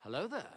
Hello there.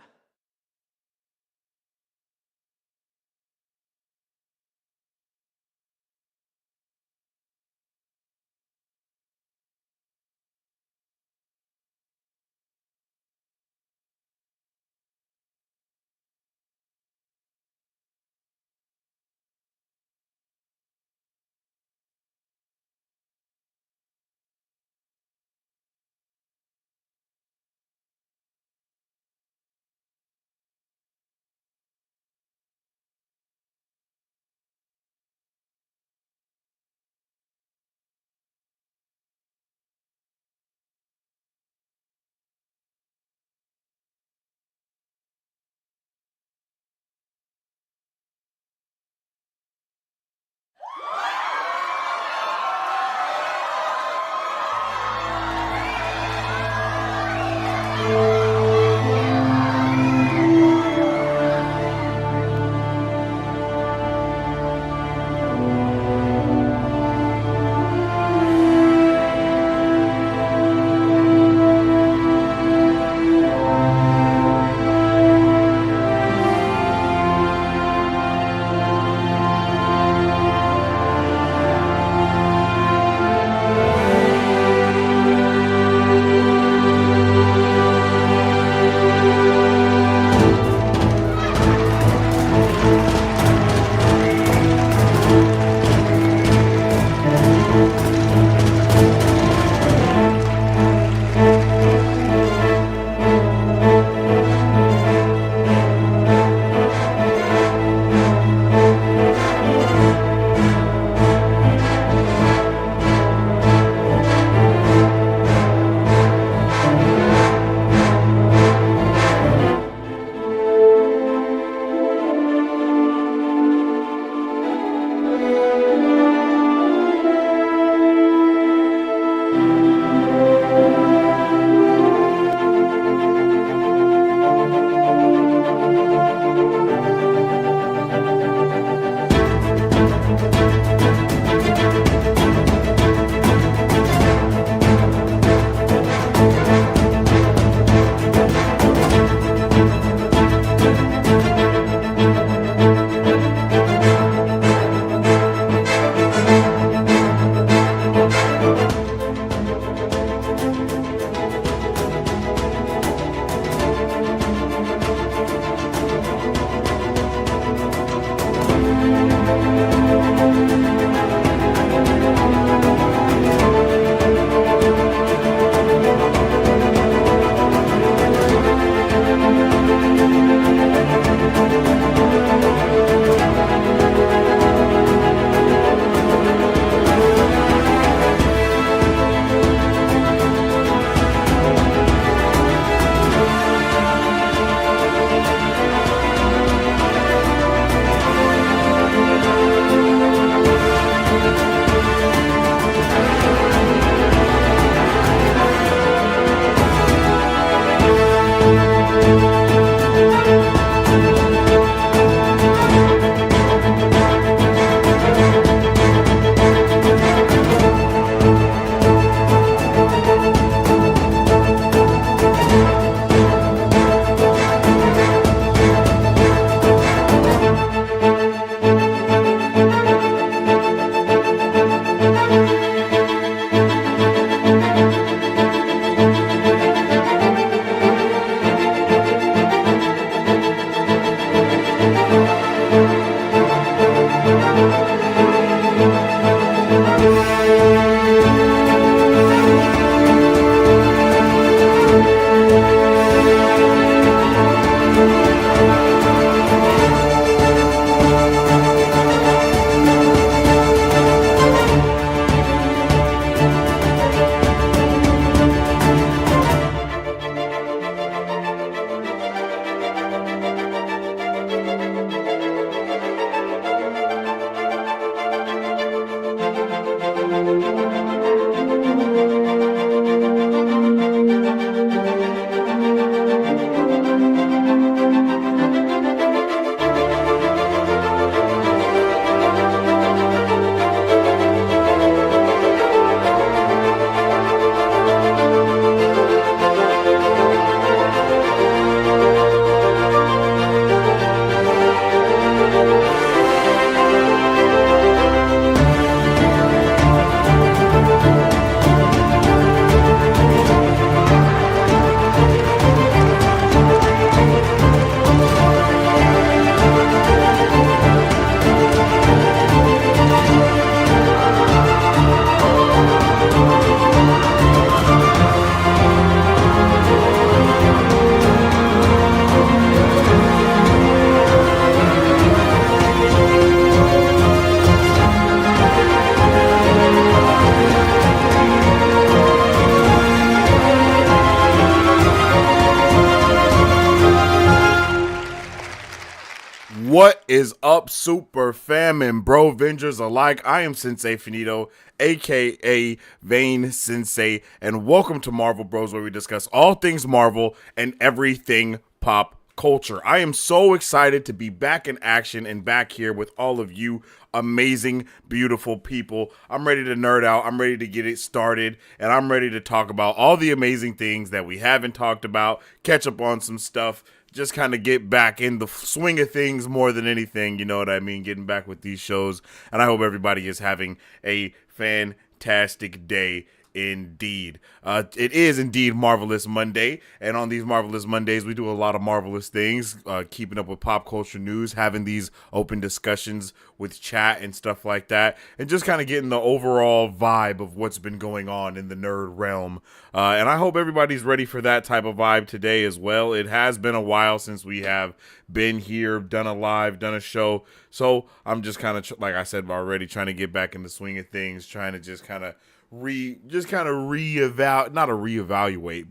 What is up, super fam and bro Vengers alike? I am Sensei Finito, aka Vane Sensei, and welcome to Marvel Bros, where we discuss all things Marvel and everything pop culture. I am so excited to be back in action and back here with all of you amazing, beautiful people. I'm ready to nerd out. I'm ready to get it started, and I'm ready to talk about all the amazing things that we haven't talked about, catch up on some stuff, just kind of get back in the swing of things more than anything, you know what I mean, getting back with these shows. And I hope everybody is having a fantastic day indeed. It is indeed Marvelous Monday, and on these Marvelous Mondays, we do a lot of marvelous things, keeping up with pop culture news, having these open discussions with chat and stuff like that, and just kind of getting the overall vibe of what's been going on in the nerd realm. And I hope everybody's ready for that type of vibe today as well. It has been a while since we have been here, done a live, done a show, so I'm just kind of, like I said already, trying to get back in the swing of things, trying to just kind of reevaluate,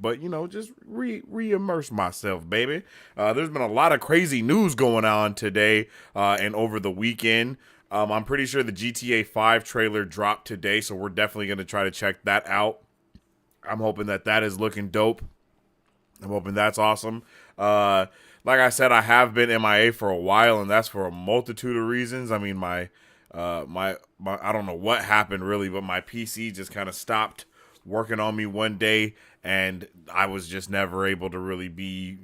but just re-immerse myself, baby. There's been a lot of crazy news going on today and over the weekend. I'm pretty sure the GTA 5 trailer dropped today, so we're definitely going to try to check that out. I'm hoping that is looking dope. I'm hoping that's awesome. Like I said, I have been MIA for a while, and that's for a multitude of reasons. I mean, my I don't know what happened really, but my PC just kind of stopped working on me one day, and I was just never able to really be.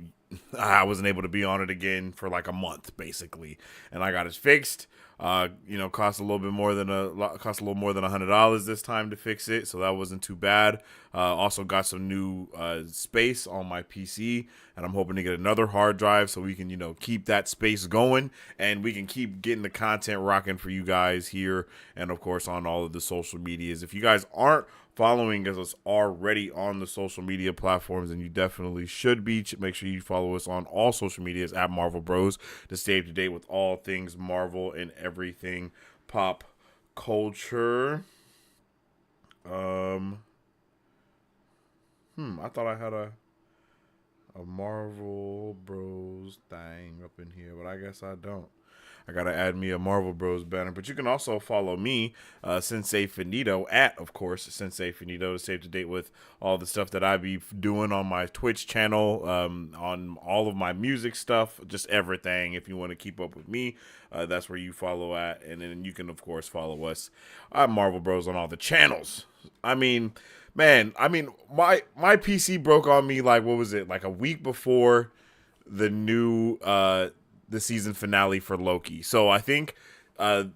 I wasn't able to be on it again for like a month, basically, and I got it fixed. Cost a little more than $100 this time to fix it, so that wasn't too bad. Also got some new space on my PC, and I'm hoping to get another hard drive so we can keep that space going, and we can keep getting the content rocking for you guys here, and of course on all of the social medias. If you guys aren't following us already on the social media platforms, and you definitely should be, make sure you follow us on all social medias at Marvel Bros to stay up to date with all things Marvel and everything pop culture. I thought I had a Marvel Bros thing up in here, but I guess I don't. I gotta add me a Marvel Bros banner, but you can also follow me, Sensei Finito, at, of course, Sensei Finito, to stay up to date with all the stuff that I be doing on my Twitch channel, on all of my music stuff, just everything. If you want to keep up with me, that's where you follow at, and then you can, of course, follow us at Marvel Bros on all the channels. I mean, man, my PC broke on me, like, what was it, like a week before the new, the season finale for Loki. So I think the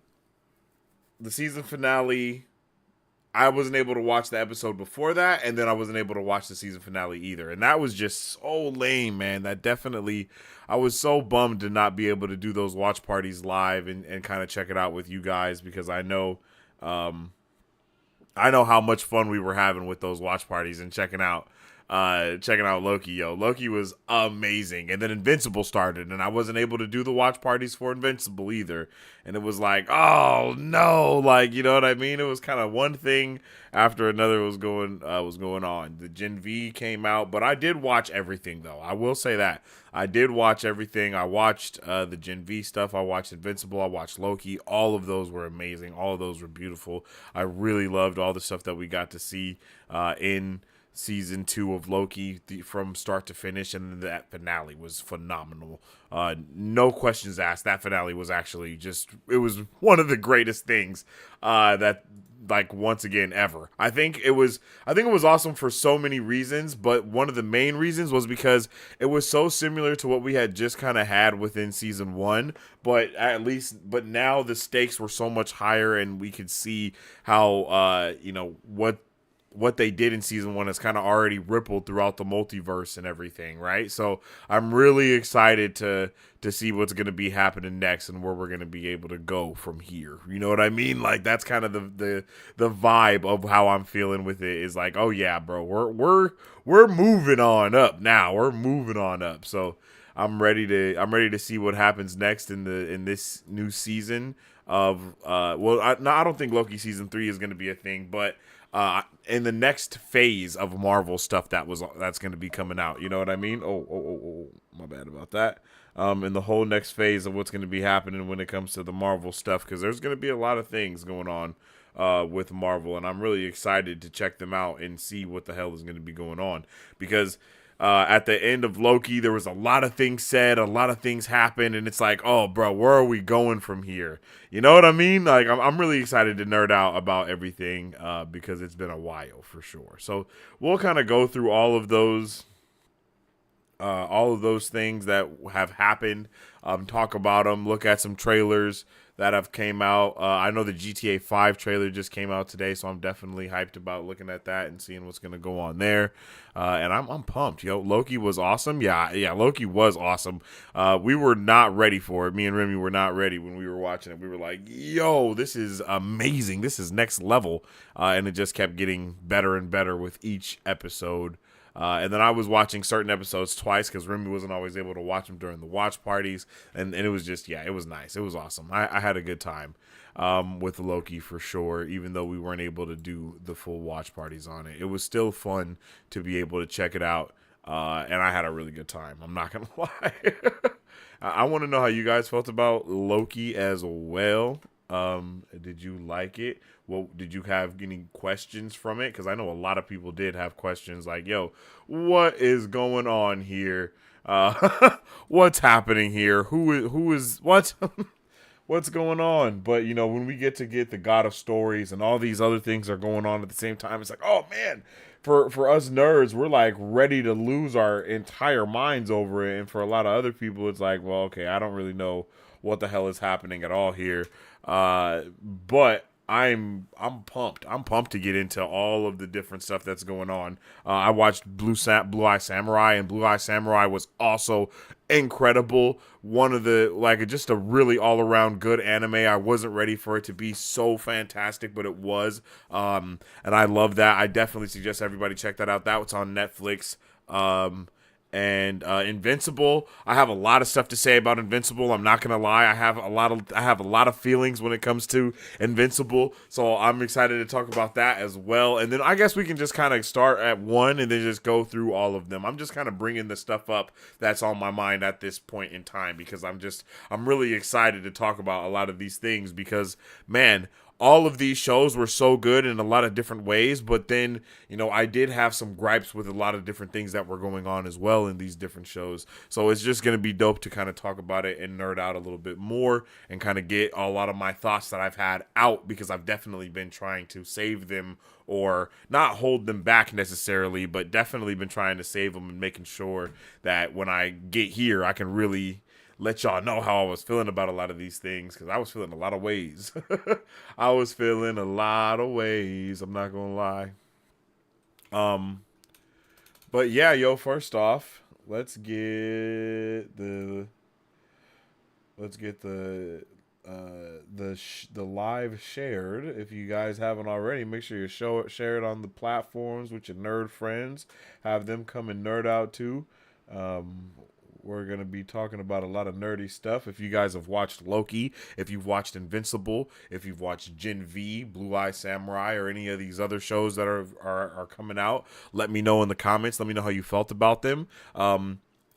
season finale, I wasn't able to watch the episode before that, and then I wasn't able to watch the season finale either. And that was just so lame, man. That definitely, I was so bummed to not be able to do those watch parties live and kind of check it out with you guys, because I know how much fun we were having with those watch parties and checking out Loki. Loki was amazing. And then Invincible started, and I wasn't able to do the watch parties for Invincible either. And it was like, oh no, like, you know what I mean? It was kind of one thing after another was going on. The Gen V came out, but I did watch everything though. I will say that. I did watch everything. I watched the Gen V stuff. I watched Invincible. I watched Loki. All of those were amazing. All of those were beautiful. I really loved all the stuff that we got to see in season 2 of Loki, from start to finish, and that finale was phenomenal. No questions asked. That finale was actually it was one of the greatest things that, like, once again ever. I think it was awesome for so many reasons, but one of the main reasons was because it was so similar to what we had just kind of had within season 1, but now the stakes were so much higher, and we could see how what they did in season 1 has kind of already rippled throughout the multiverse and everything, right? So I'm really excited to see what's going to be happening next and where we're going to be able to go from here. You know what I mean? Like, that's kind of the vibe of how I'm feeling with it, is like, oh yeah, bro, we're moving on up now. We're moving on up. So I'm ready to see what happens next in this new season of I don't think Loki season 3 is going to be a thing, but in the next phase of Marvel stuff that's going to be coming out. You know what I mean? Oh, my bad about that. In the whole next phase of what's going to be happening when it comes to the Marvel stuff, because there's going to be a lot of things going on with Marvel, and I'm really excited to check them out and see what the hell is going to be going on. Because at the end of Loki, there was a lot of things said, a lot of things happened, and it's like, oh, bro, where are we going from here? You know what I mean? Like, I'm really excited to nerd out about everything because it's been a while for sure. So we'll kind of go through all of those things that have happened, talk about them, look at some trailers that have came out. I know the GTA 5 trailer just came out today, so I'm definitely hyped about looking at that and seeing what's going to go on there. And I'm pumped. Yo, Loki was awesome. Yeah, Loki was awesome. We were not ready for it. Me and Remy were not ready when we were watching it. We were like, yo, this is amazing. This is next level. And it just kept getting better and better with each episode. And then I was watching certain episodes twice because Remy wasn't always able to watch them during the watch parties. And it was just, yeah, it was nice. It was awesome. I had a good time with Loki for sure, even though we weren't able to do the full watch parties on it. It was still fun to be able to check it out. And I had a really good time. I'm not going to lie. I want to know how you guys felt about Loki as well. Did you like it? Well, did you have any questions from it? Because I know a lot of people did have questions like, yo, what is going on here? What's happening here? Who is what? What's going on? But, you know, when we get the God of Stories and all these other things are going on at the same time, it's like, oh, man, for us nerds, we're like ready to lose our entire minds over it. And for a lot of other people, it's like, well, okay, I don't really know what the hell is happening at all here. But I'm pumped. I'm pumped to get into all of the different stuff that's going on. I watched Blue Eye Samurai, and Blue Eye Samurai was also incredible. One of the, like, just a really all around good anime. I wasn't ready for it to be so fantastic, but it was. And I love that. I definitely suggest everybody check that out. That was on Netflix. And Invincible, I have a lot of stuff to say about Invincible. I'm not gonna lie, I have a lot of feelings when it comes to Invincible, so I'm excited to talk about that as well. And then I guess we can just kind of start at one and then just go through all of them. I'm just kind of bringing the stuff up that's on my mind at this point in time because I'm really excited to talk about a lot of these things because, man, all of these shows were so good in a lot of different ways, but then, you know, I did have some gripes with a lot of different things that were going on as well in these different shows. So it's just going to be dope to kind of talk about it and nerd out a little bit more and kind of get a lot of my thoughts that I've had out because I've definitely been trying to save them or not hold them back necessarily, but definitely been trying to save them and making sure that when I get here, I can really let y'all know how I was feeling about a lot of these things because I was feeling a lot of ways. I was feeling a lot of ways. I'm not gonna lie. But yeah, yo. First off, let's get the live shared. If you guys haven't already, make sure you share it on the platforms with your nerd friends. Have them come and nerd out too. We're going to be talking about a lot of nerdy stuff. If you guys have watched Loki, if you've watched Invincible, if you've watched Gen V, Blue Eye Samurai, or any of these other shows that are coming out, let me know in the comments. Let me know how you felt about them.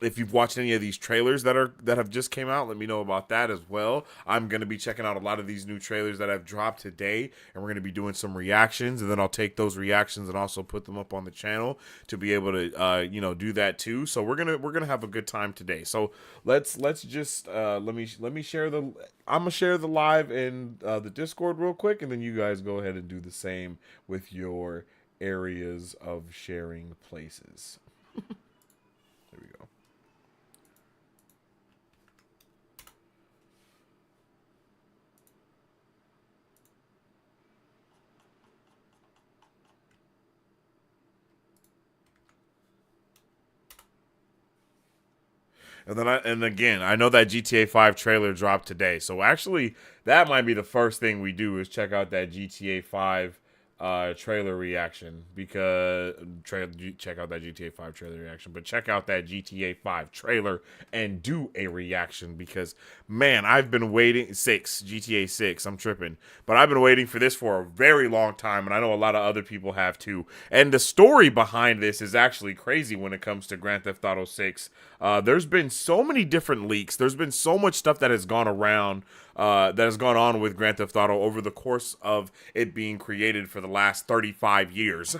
If you've watched any of these trailers that have just came out, let me know about that as well. I'm going to be checking out a lot of these new trailers that have dropped today, and we're going to be doing some reactions, and then I'll take those reactions and also put them up on the channel to be able to do that too. So we're gonna have a good time today. So let's just let me share I'm gonna share the live in the Discord real quick, and then you guys go ahead and do the same with your areas of sharing places. There we go. And again, I know that GTA 5 trailer dropped today. So actually, that might be the first thing we do is check out that GTA 5 trailer reaction because check out that GTA 5 trailer reaction, but check out that GTA 5 trailer and do a reaction because man, I've been waiting GTA 6. I'm tripping, but I've been waiting for this for a very long time, and I know a lot of other people have too. And the story behind this is actually crazy when it comes to Grand Theft Auto 6. There's been so many different leaks. There's been so much stuff that has gone around. That has gone on with Grand Theft Auto over the course of it being created for the last 35 years.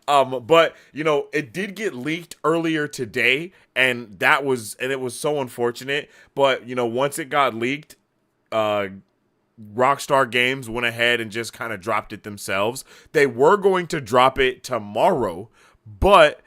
But you know, it did get leaked earlier today, and it was so unfortunate. But you know, once it got leaked, Rockstar Games went ahead and just kind of dropped it themselves. They were going to drop it tomorrow, but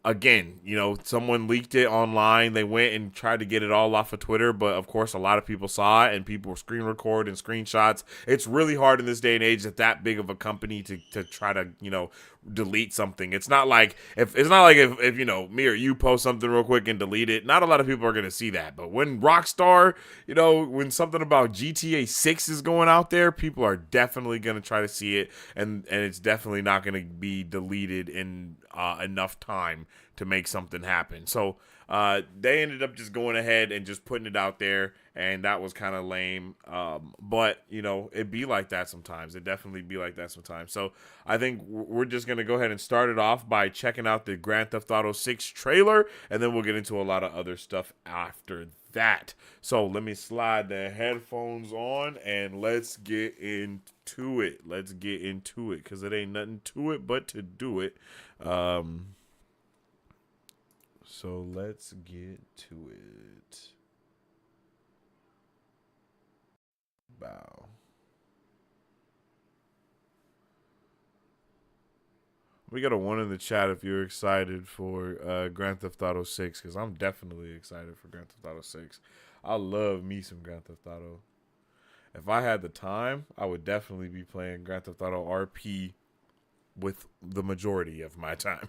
again, you know, someone leaked it online. They went and tried to get it all off of Twitter, but of course, a lot of people saw it and people were screen record and screenshots. It's really hard in this day and age that big of a company to try to, you know, delete something. It's not like if you know, me or you post something real quick and delete it, not a lot of people are going to see that. But when Rockstar, you know, when something about GTA 6 is going out there, people are definitely going to try to see it, and it's definitely not going to be deleted in enough time to make something happen. So they ended up just going ahead and just putting it out there, and that was kind of lame. But, you know, it be like that sometimes. It definitely be like that sometimes. So I think we're just going to go ahead and start it off by checking out the Grand Theft Auto 6 trailer, and then we'll get into a lot of other stuff after that. So let me slide the headphones on, and let's get into it. Let's get into it, because it ain't nothing to it but to do it. So let's get to it. Bow. We got a 1 in the chat if you're excited for Grand Theft Auto 6, because I'm definitely excited for Grand Theft Auto 6. I love me some Grand Theft Auto. If I had the time, I would definitely be playing Grand Theft Auto RP with the majority of my time.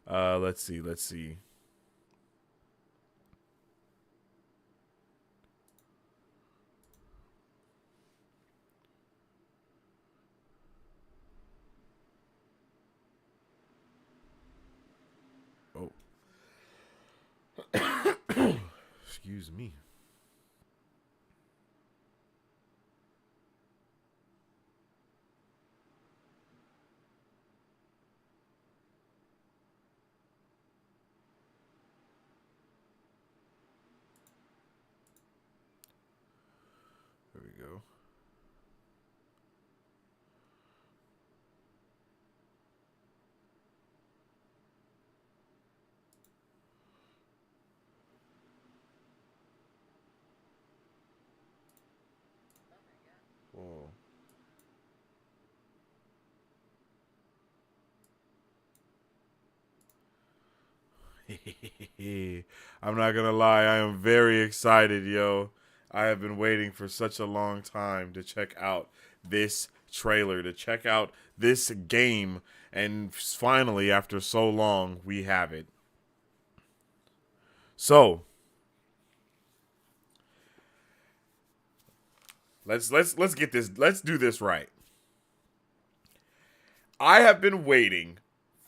Let's see. Oh. Excuse me. There we go. Whoa. I'm not gonna lie, I am very excited, yo. I have been waiting for such a long time to check out this trailer, to check out this game, and finally, after so long, we have it. So, let's get this. Let's do this right. I have been waiting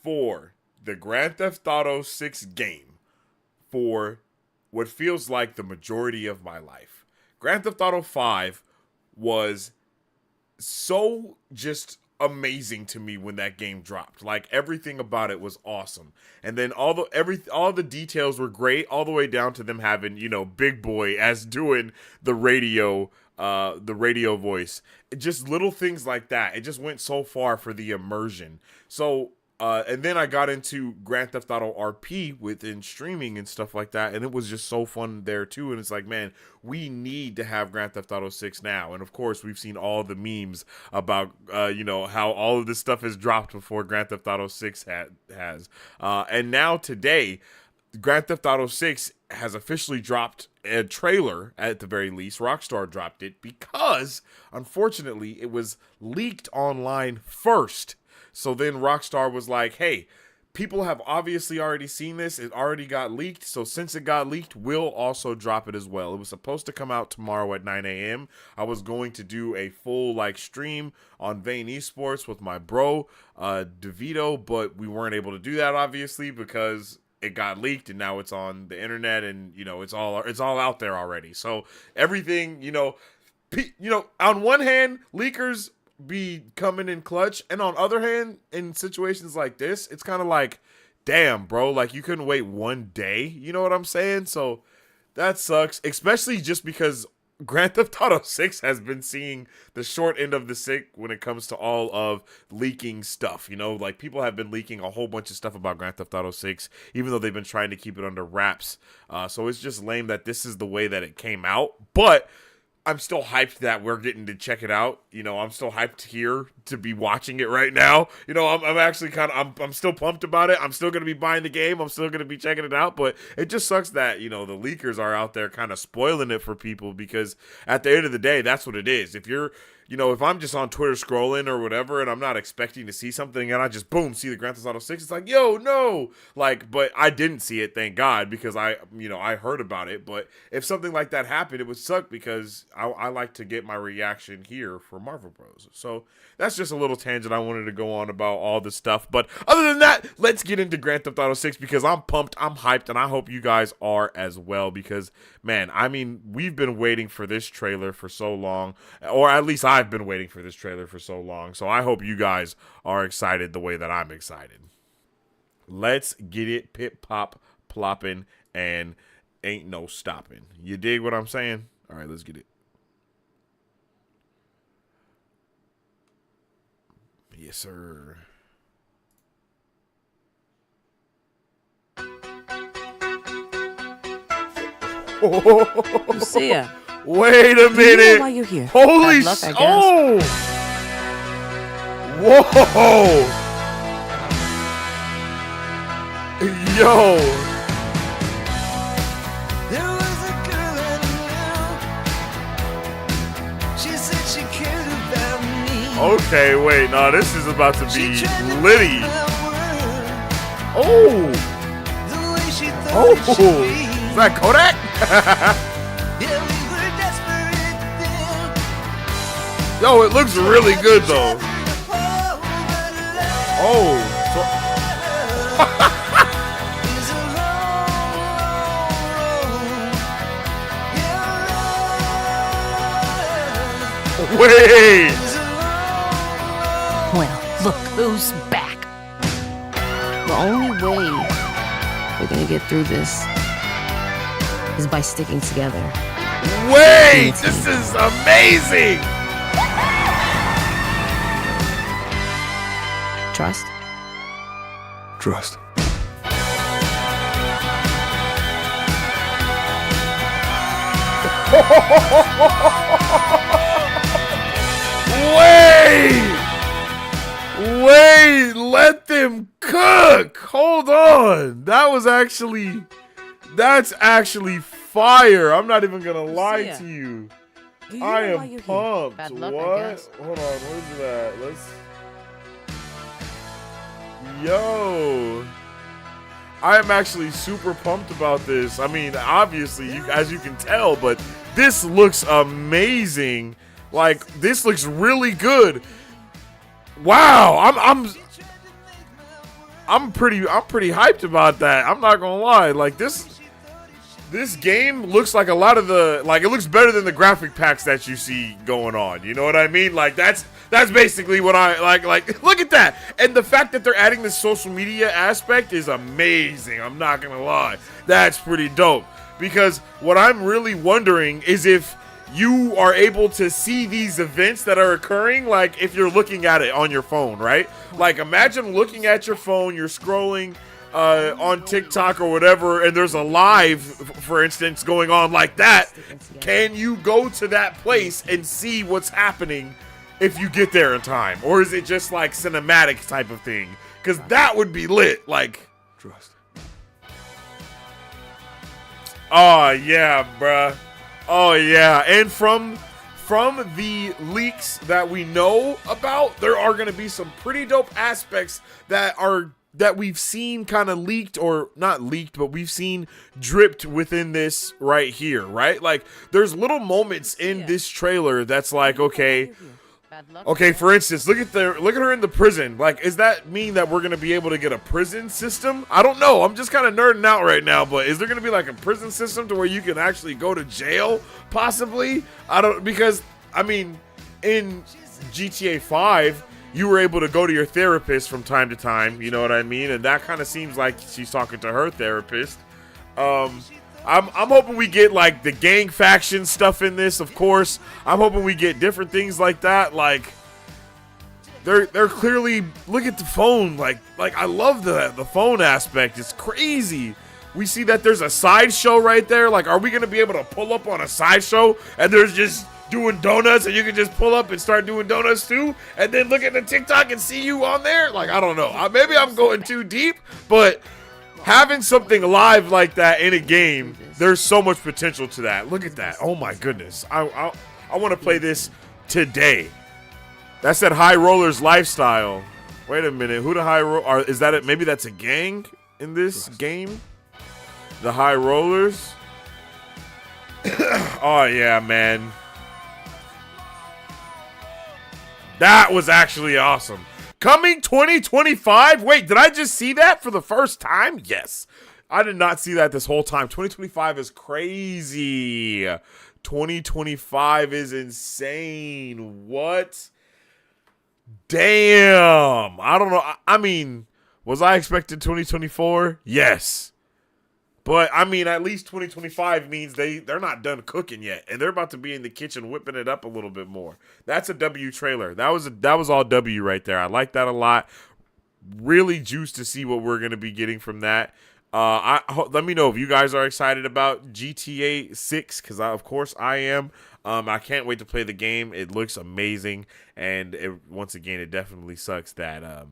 for the Grand Theft Auto 6 game for what feels like the majority of my life. Grand Theft Auto 5 was so just amazing to me when that game dropped. Like everything about it was awesome. And then all the details were great, all the way down to them having, you know, Big Boy as doing the radio voice. Just little things like that. It just went so far for the immersion. So and then I got into Grand Theft Auto RP within streaming and stuff like that, and it was just so fun there too. And it's like, man, we need to have Grand Theft Auto 6 now. And of course, we've seen all the memes about you know, how all of this stuff is dropped before Grand Theft Auto 6 has. And now today, Grand Theft Auto 6 has officially dropped a trailer, at the very least. Rockstar dropped it because, unfortunately, it was leaked online first. So then Rockstar was like, hey, people have obviously already seen this. It already got leaked. So since it got leaked, we'll also drop it as well. It was supposed to come out tomorrow at 9 a.m. I was going to do a full stream on Vayne Esports with my bro, DeVito, but we weren't able to do that obviously because it got leaked and now it's on the internet and it's all out there already. So everything, on one hand, leakers be coming in clutch, and on other hand, in situations like this, it's kind of like, damn, bro, like you couldn't wait one day, you know what I'm saying? So that sucks, especially just because Grand Theft Auto 6 has been seeing the short end of the stick when it comes to all of leaking stuff. Like people have been leaking a whole bunch of stuff about Grand Theft Auto 6, even though they've been trying to keep it under wraps. So it's just lame that this is the way that it came out, but I'm still hyped that we're getting to check it out. I'm still hyped here to be watching it right now. I'm actually I'm still pumped about it. I'm still going to be buying the game. I'm still going to be checking it out. But it just sucks that, the leakers are out there kind of spoiling it for people because at the end of the day, that's what it is. If you're, if I'm just on Twitter scrolling or whatever and I'm not expecting to see something and I just, boom, see the Grand Theft Auto 6, it's like, yo, no. But I didn't see it, thank God, because I heard about it. But if something like that happened, it would suck because I like to get my reaction here for Marvel Bros. So that's just a little tangent I wanted to go on about all this stuff. But other than that, let's get into Grand Theft Auto 6 because I'm pumped, I'm hyped, and I hope you guys are as well because, man, we've been waiting for this trailer for so long, or at least I've been waiting for this trailer for so long. So I hope you guys are excited the way that I'm excited. Let's get it pip pop plopping and ain't no stopping. You dig what I'm saying? All right, let's get it. Yes, sir. Lucia. Wait a minute. You know why you're here? Holy luck, I guess. Oh! Whoa! Yo! There was a girl I knew. She said she cared about me. Okay, wait, no, this is about to be She tried to litty. break my word, Oh! the way she thought it should Oh! be. Is that Kodak? Yeah, we were desperate then. Yo, it looks really good though. Oh! Is a long, long road. Yeah, Wait! is a long, Well, look who's back. The only way we're gonna get through this is by sticking together. Wait! This is amazing! Trust? Trust. Wait, let them cook. Hold on. That's actually fire. I'm not even gonna lie Lucia, to you. Do you I know why am you're here? pumped. Bad luck, I What? guess. Hold on, where's that? Yo. I am actually super pumped about this. I mean, obviously, as you can tell, but this looks amazing. Like, this looks really good. Wow, I'm pretty hyped about that. I'm not gonna lie. Like this game looks like a lot of it looks better than the graphic packs that you see going on. You know what I mean? Like that's basically what I like look at that. And the fact that they're adding this social media aspect is amazing. I'm not gonna lie. That's pretty dope. Because what I'm really wondering is if you are able to see these events that are occurring, like if you're looking at it on your phone, right? Like imagine looking at your phone, you're scrolling on TikTok or whatever, and there's a live, for instance, going on like that. Can you go to that place and see what's happening if you get there in time? Or is it just like cinematic type of thing? Because that would be lit. Like, Trust. oh yeah, bruh. Oh yeah, and from the leaks that we know about, there are going to be some pretty dope aspects that are that we've seen kind of leaked, or not leaked, but we've seen dripped within this right here, right? Like, there's little moments in this trailer that's like, okay, for instance, look at her in the prison. Like, does that mean that we're gonna be able to get a prison system? I don't know. I'm just kind of nerding out right now, but is there gonna be like a prison system to where you can actually go to jail, possibly? Because I mean, in GTA 5, you were able to go to your therapist from time to time, you know what I mean? And that kind of seems like she's talking to her therapist. I'm hoping we get like the gang faction stuff in this, of course. I'm hoping we get different things like that. Like, they're clearly, look at the phone. Like I love the phone aspect. It's crazy. We see that there's a sideshow right there. Like, are we gonna be able to pull up on a sideshow and there's just doing donuts, and you can just pull up and start doing donuts too, and then look at the TikTok and see you on there? Like, I don't know. Maybe I'm going too deep, but having something live like that in a game, there's so much potential to that. Look at that. Oh my goodness. I want to play this today. That's that High Rollers lifestyle. Wait a minute. Who the High Rollers? Is that it? Maybe that's a gang in this game? The High Rollers? Oh yeah, man. That was actually awesome. Coming 2025? Wait, did I just see that for the first time? Yes. I did not see that this whole time. 2025 is crazy. 2025 is insane. What? Damn. I don't know. I mean, was I expecting 2024? Yes. But, I mean, at least 2025 means they're not done cooking yet. And they're about to be in the kitchen whipping it up a little bit more. That's a W trailer. That was all W right there. I like that a lot. Really juiced to see what we're going to be getting from that. Let me know if you guys are excited about GTA 6, because of course I am. I can't wait to play the game. It looks amazing. And once again, it definitely sucks that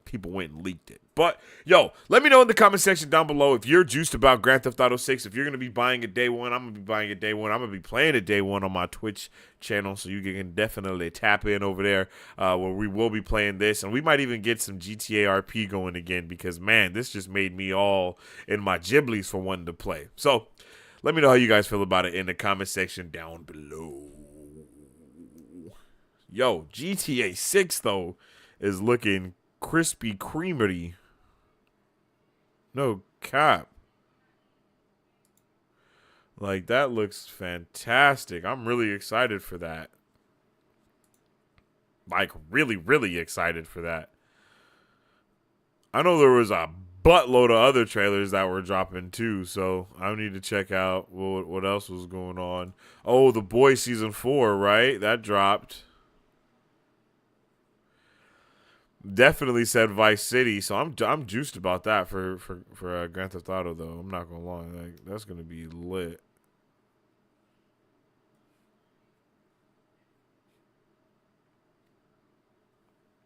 people went and leaked it. But, yo, let me know in the comment section down below if you're juiced about Grand Theft Auto 6. If you're going to be buying it day one, I'm going to be buying it day one. I'm going to be playing it day one on my Twitch channel, so you can definitely tap in over there where we will be playing this. And we might even get some GTA RP going again because, man, this just made me all in my giblies for wanting to play. So, let me know how you guys feel about it in the comment section down below. Yo, GTA 6, though, is looking crispy creamery. No cap. Like, that looks fantastic. I'm really excited for that. Like, really, really excited for that. I know there was a buttload of other trailers that were dropping too, so I need to check out what else was going on. Oh, The Boys Season 4, right? That dropped. Definitely said Vice City, so I'm juiced about that for Grand Theft Auto though. I'm not gonna lie, like, that's gonna be lit.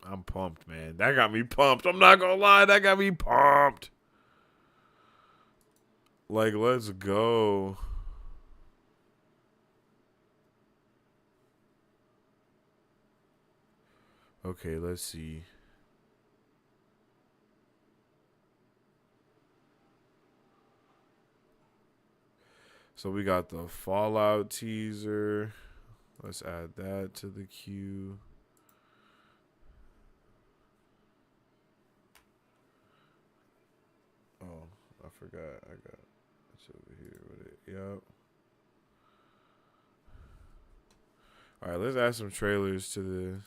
I'm pumped, man. That got me pumped. I'm not gonna lie, that got me pumped. Like, let's go. Okay, let's see. So we got the Fallout teaser. Let's add that to the queue. Oh, I forgot. I got it's over here with it. Yep. All right, let's add some trailers to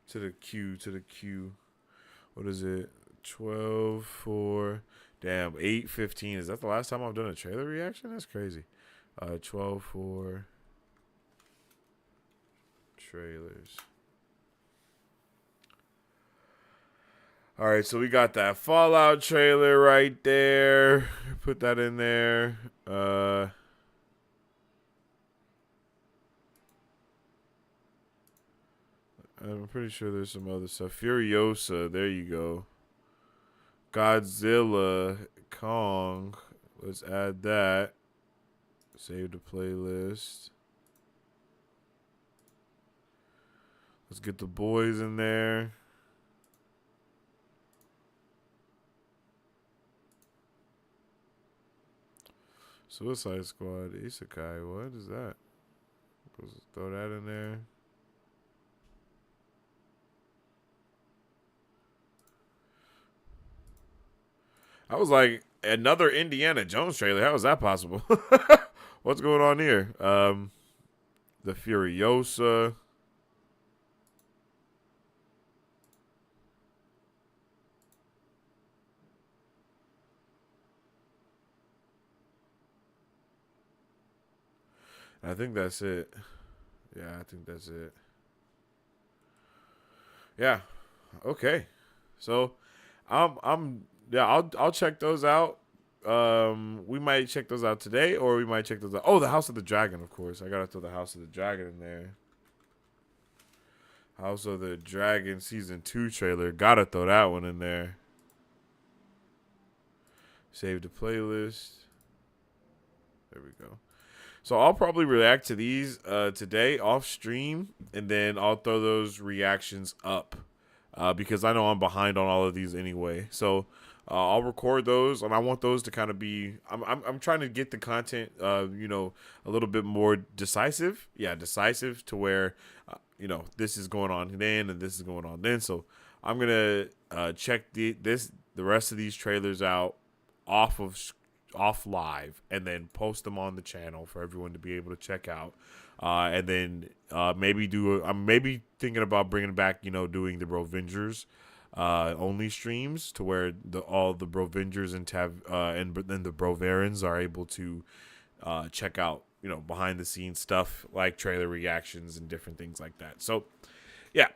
the queue. What is it? 12/4. Damn, 8/15. Is that the last time I've done a trailer reaction? That's crazy. 12/4 trailers. All right, so we got that Fallout trailer right there. Put that in there. I'm pretty sure there's some other stuff. Furiosa, there you go. Godzilla, Kong. Let's add that. Save the playlist. Let's get The Boys in there. Suicide Squad, Isekai. What is that? Let's throw that in there. I was like, another Indiana Jones trailer. How is that possible? What's going on here? The Furiosa. I think that's it. Yeah, I think that's it. Yeah. Okay. So, yeah, I'll check those out. We might check those out today, or we might check those out. Oh, the House of the Dragon, of course. I gotta throw the House of the Dragon in there. House of the Dragon season 2 trailer. Gotta throw that one in there. Save the playlist. There we go. So I'll probably react to these today off stream, and then I'll throw those reactions up because I know I'm behind on all of these anyway. So I'll record those, and I want those to kind of be. I'm trying to get the content, a little bit more decisive. Yeah, decisive to where, this is going on then, and this is going on then. So I'm gonna check the rest of these trailers out off live, and then post them on the channel for everyone to be able to check out, and then maybe I'm maybe thinking about bringing back doing the Brovengers only streams to where all the Brovengers and then the Broverans are able to check out behind the scenes stuff like trailer reactions and different things like that. So yeah,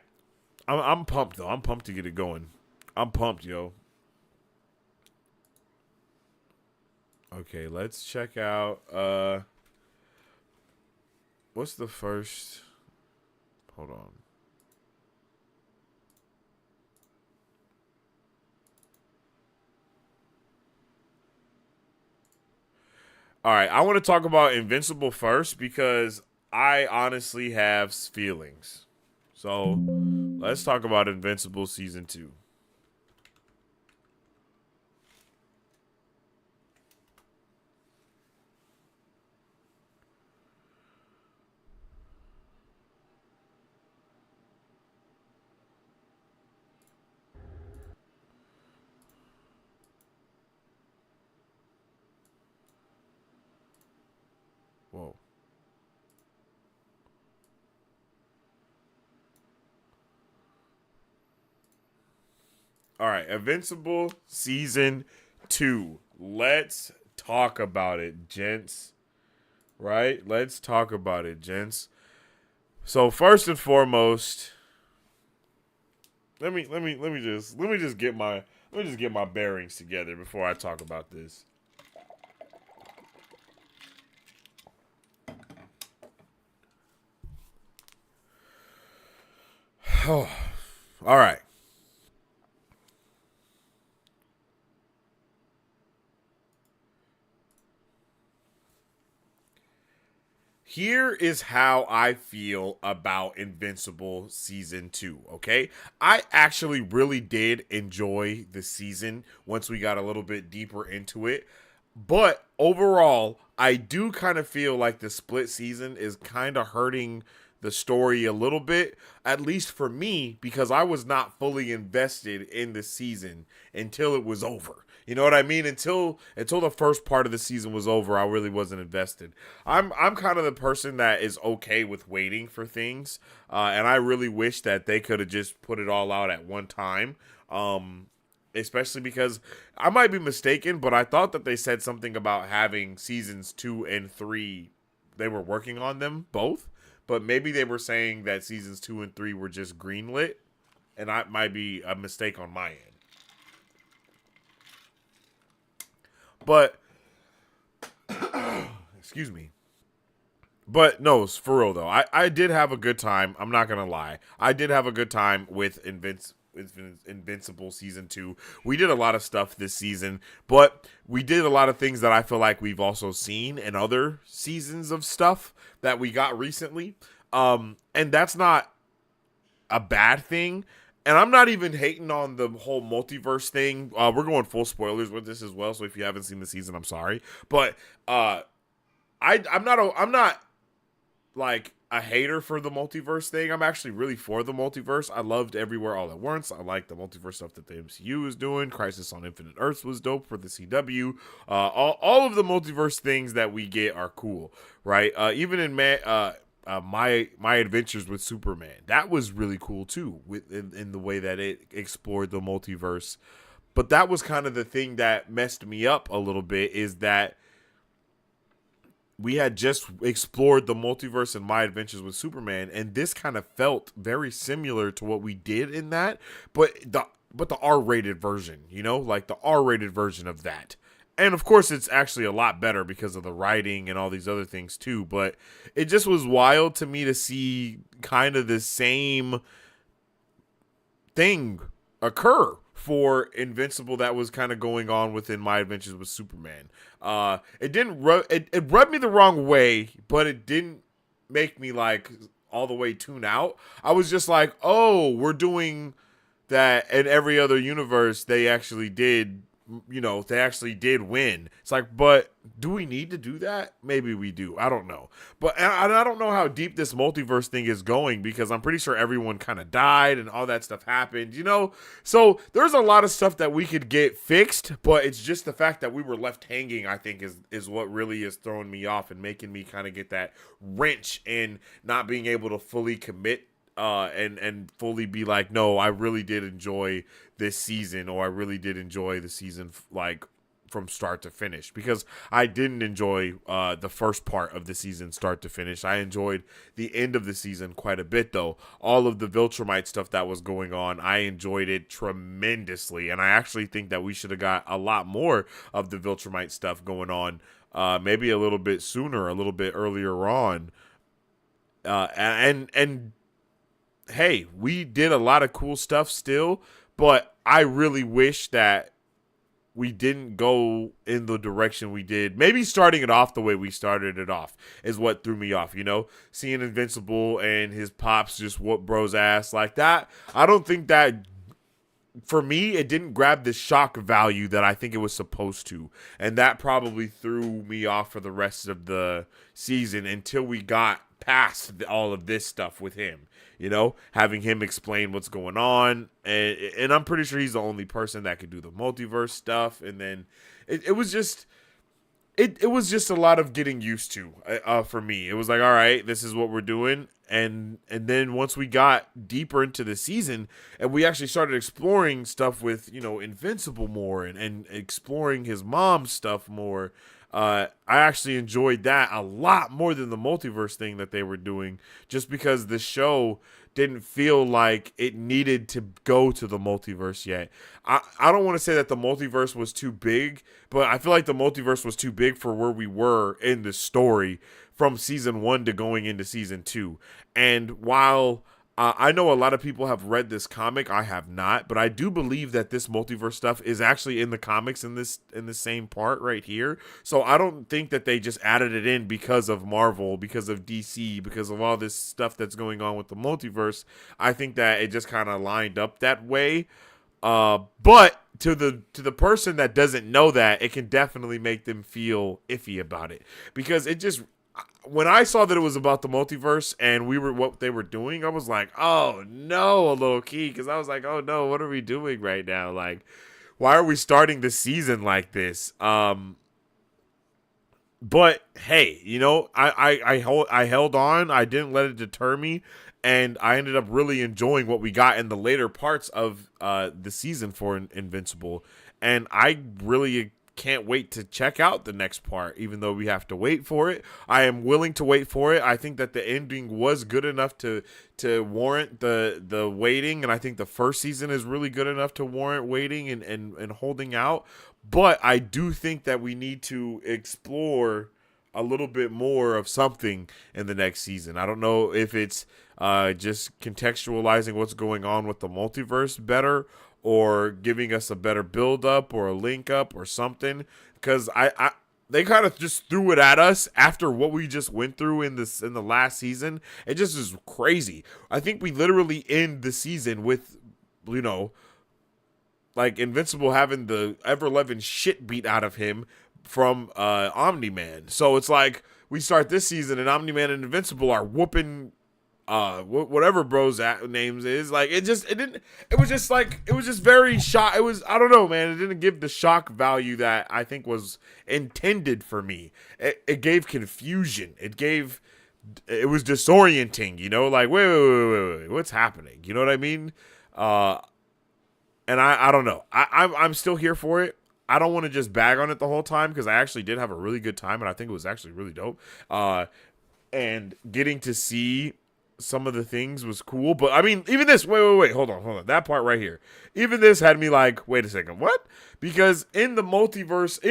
I'm pumped though. I'm pumped to get it going. I'm pumped, yo. Okay, let's check out what's the first. Hold on. All right, I want to talk about Invincible first because I honestly have feelings. So, let's talk about Invincible season 2. Whoa. All right, Invincible season 2. Let's talk about it, gents. Right? Let's talk about it, gents. So first and foremost, let me just get my bearings together before I talk about this. All right. Here is how I feel about Invincible season 2, okay? I actually really did enjoy the season once we got a little bit deeper into it. But overall, I do kind of feel like the split season is kind of hurting the story a little bit, at least for me, because I was not fully invested in the season until it was over. You know what I mean? Until the first part of the season was over, I really wasn't invested. I'm kind of the person that is okay with waiting for things, and I really wish that they could have just put it all out at one time. Especially because I might be mistaken, but I thought that they said something about having seasons 2 and 3. They were working on them both, but maybe they were saying that seasons 2 and 3 were just greenlit, and that might be a mistake on my end. But, excuse me. But no, for real though, I did have a good time. I'm not gonna lie, I did have a good time with Invincible season 2. We did a lot of stuff this season, but we did a lot of things that I feel like we've also seen in other seasons of stuff that we got recently. And that's not a bad thing. and I'm not even hating on the whole multiverse thing. We're going full spoilers with this as well, so if you haven't seen the season, I'm sorry. But I'm not like a hater for the multiverse thing. I'm actually really for the multiverse. I loved Everywhere All at Once. I like the multiverse stuff that the MCU is doing. Crisis on Infinite Earths was dope for the CW. All of the multiverse things that we get are cool, right? Even in my adventures with Superman, that was really cool too, in the way that it explored the multiverse. But that was kind of the thing that messed me up a little bit, is that we had just explored the multiverse in My Adventures with Superman, and this kind of felt very similar to what we did in that, but the R-rated version, like the R-rated version of that. And of course, it's actually a lot better because of the writing and all these other things too. But it just was wild to me to see kind of the same thing occur for Invincible that was kind of going on within My Adventures with Superman. It didn't it rubbed me the wrong way, but it didn't make me like all the way tune out. I was just like, oh, we're doing that in every other universe. They actually did win. It's like, but do we need to do that? Maybe we do. I don't know. But I don't know how deep this multiverse thing is going, because I'm pretty sure everyone kind of died and all that stuff happened, So there's a lot of stuff that we could get fixed, but it's just the fact that we were left hanging, I think, is what really is throwing me off and making me kind of get that wrench in not being able to fully commit and fully be like, no, I really did enjoy this season, or I really did enjoy the season like from start to finish, because I didn't enjoy the first part of the season start to finish. I enjoyed the end of the season quite a bit, though. All of the Viltrumite stuff that was going on, I enjoyed it tremendously, and I actually think that we should have got a lot more of the Viltrumite stuff going on, maybe a little bit sooner, a little bit earlier on, and hey, we did a lot of cool stuff still, but I really wish that we didn't go in the direction we did. Maybe starting it off the way we started it off is what threw me off, Seeing Invincible and his pops just whoop bro's ass like that. I don't think that, for me, it didn't grab the shock value that I think it was supposed to. And that probably threw me off for the rest of the season until we got past all of this stuff with him. Having him explain what's going on. And I'm pretty sure he's the only person that could do the multiverse stuff. And then it was just a lot of getting used to for me. It was like, all right, this is what we're doing. And then once we got deeper into the season and we actually started exploring stuff with, Invincible more and exploring his mom's stuff more, I actually enjoyed that a lot more than the multiverse thing that they were doing, just because the show didn't feel like it needed to go to the multiverse yet. I don't want to say that the multiverse was too big, but I feel like the multiverse was too big for where we were in the story from season 1 to going into season 2. And while I know a lot of people have read this comic, I have not, but I do believe that this multiverse stuff is actually in the comics in the same part right here. So I don't think that they just added it in because of Marvel, because of DC, because of all this stuff that's going on with the multiverse. I think that it just kind of lined up that way. But to the person that doesn't know that, it can definitely make them feel iffy about it, because it just, when I saw that it was about the multiverse and what they were doing, I was like, oh no, a low key, because I was like, oh no, what are we doing right now? Like, why are we starting the season like this? But hey, I held on. I didn't let it deter me, and I ended up really enjoying what we got in the later parts of the season for Invincible, and I really can't wait to check out the next part, even though we have to wait for it. I am willing to wait for it. I think that the ending was good enough to warrant the waiting, and I think the first season is really good enough to warrant waiting and holding out. But I do think that we need to explore a little bit more of something in the next season. I don't know if it's just contextualizing what's going on with the multiverse better, or giving us a better build up or a link up or something, because they kind of just threw it at us after what we just went through in the last season. It just is crazy. I think we literally end the season with you know, like Invincible having the ever-loving shit beat out of him from Omni-Man. So it's like we start this season and Omni-Man and Invincible are whooping whatever bro's names is. Like it was just very shock. It was, I don't know, man, it didn't give the shock value that I think was intended for me. It gave confusion. It was disorienting, you know, like wait, what's happening? You know what I mean? And I don't know. I'm still here for it. I don't want to just bag on it the whole time because I actually did have a really good time and I think it was actually really dope. And getting to see some of the things was cool. But I mean, even this, wait, hold on. That part right here. Even this had me like, wait a second, what? Because in the multiverse,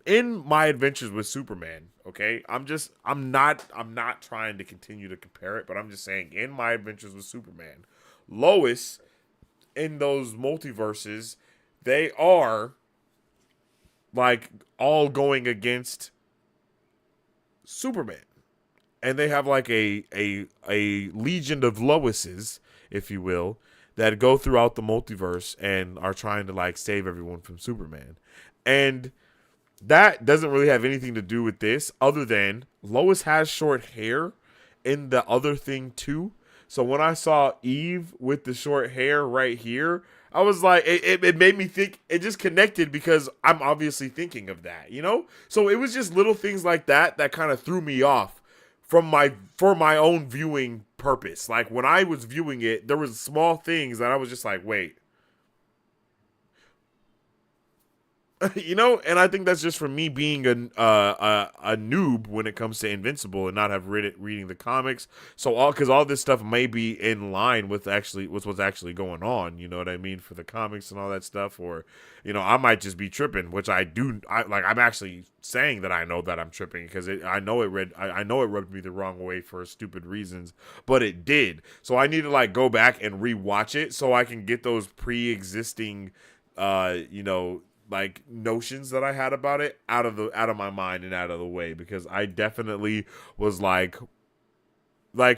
in my adventures with Superman, okay, I'm not trying to continue to compare it, but I'm just saying in my adventures with Superman, Lois in those multiverses, they are like all going against Superman. And they have like a legion of Loises, if you will, that go throughout the multiverse and are trying to like save everyone from Superman. And that doesn't really have anything to do with this other than Lois has short hair in the other thing too. So when I saw Eve with the short hair right here, I was like, it made me think, it just connected because I'm obviously thinking of that, you know? So it was just little things like that kind of threw me off for my own viewing purpose. Like when I was viewing it, there was small things that I was just like, wait. You know, and I think that's just from me being a noob when it comes to Invincible and not have reading the comics. So because all this stuff may be in line with what's actually going on. You know what I mean, for the comics and all that stuff. Or, you know, I might just be tripping, which I'm actually saying that I know that I'm tripping because I know it rubbed me the wrong way for stupid reasons, but it did. So I need to like go back and rewatch it so I can get those pre-existing, you know, like notions that I had about it out of my mind and out of the way, because I definitely was like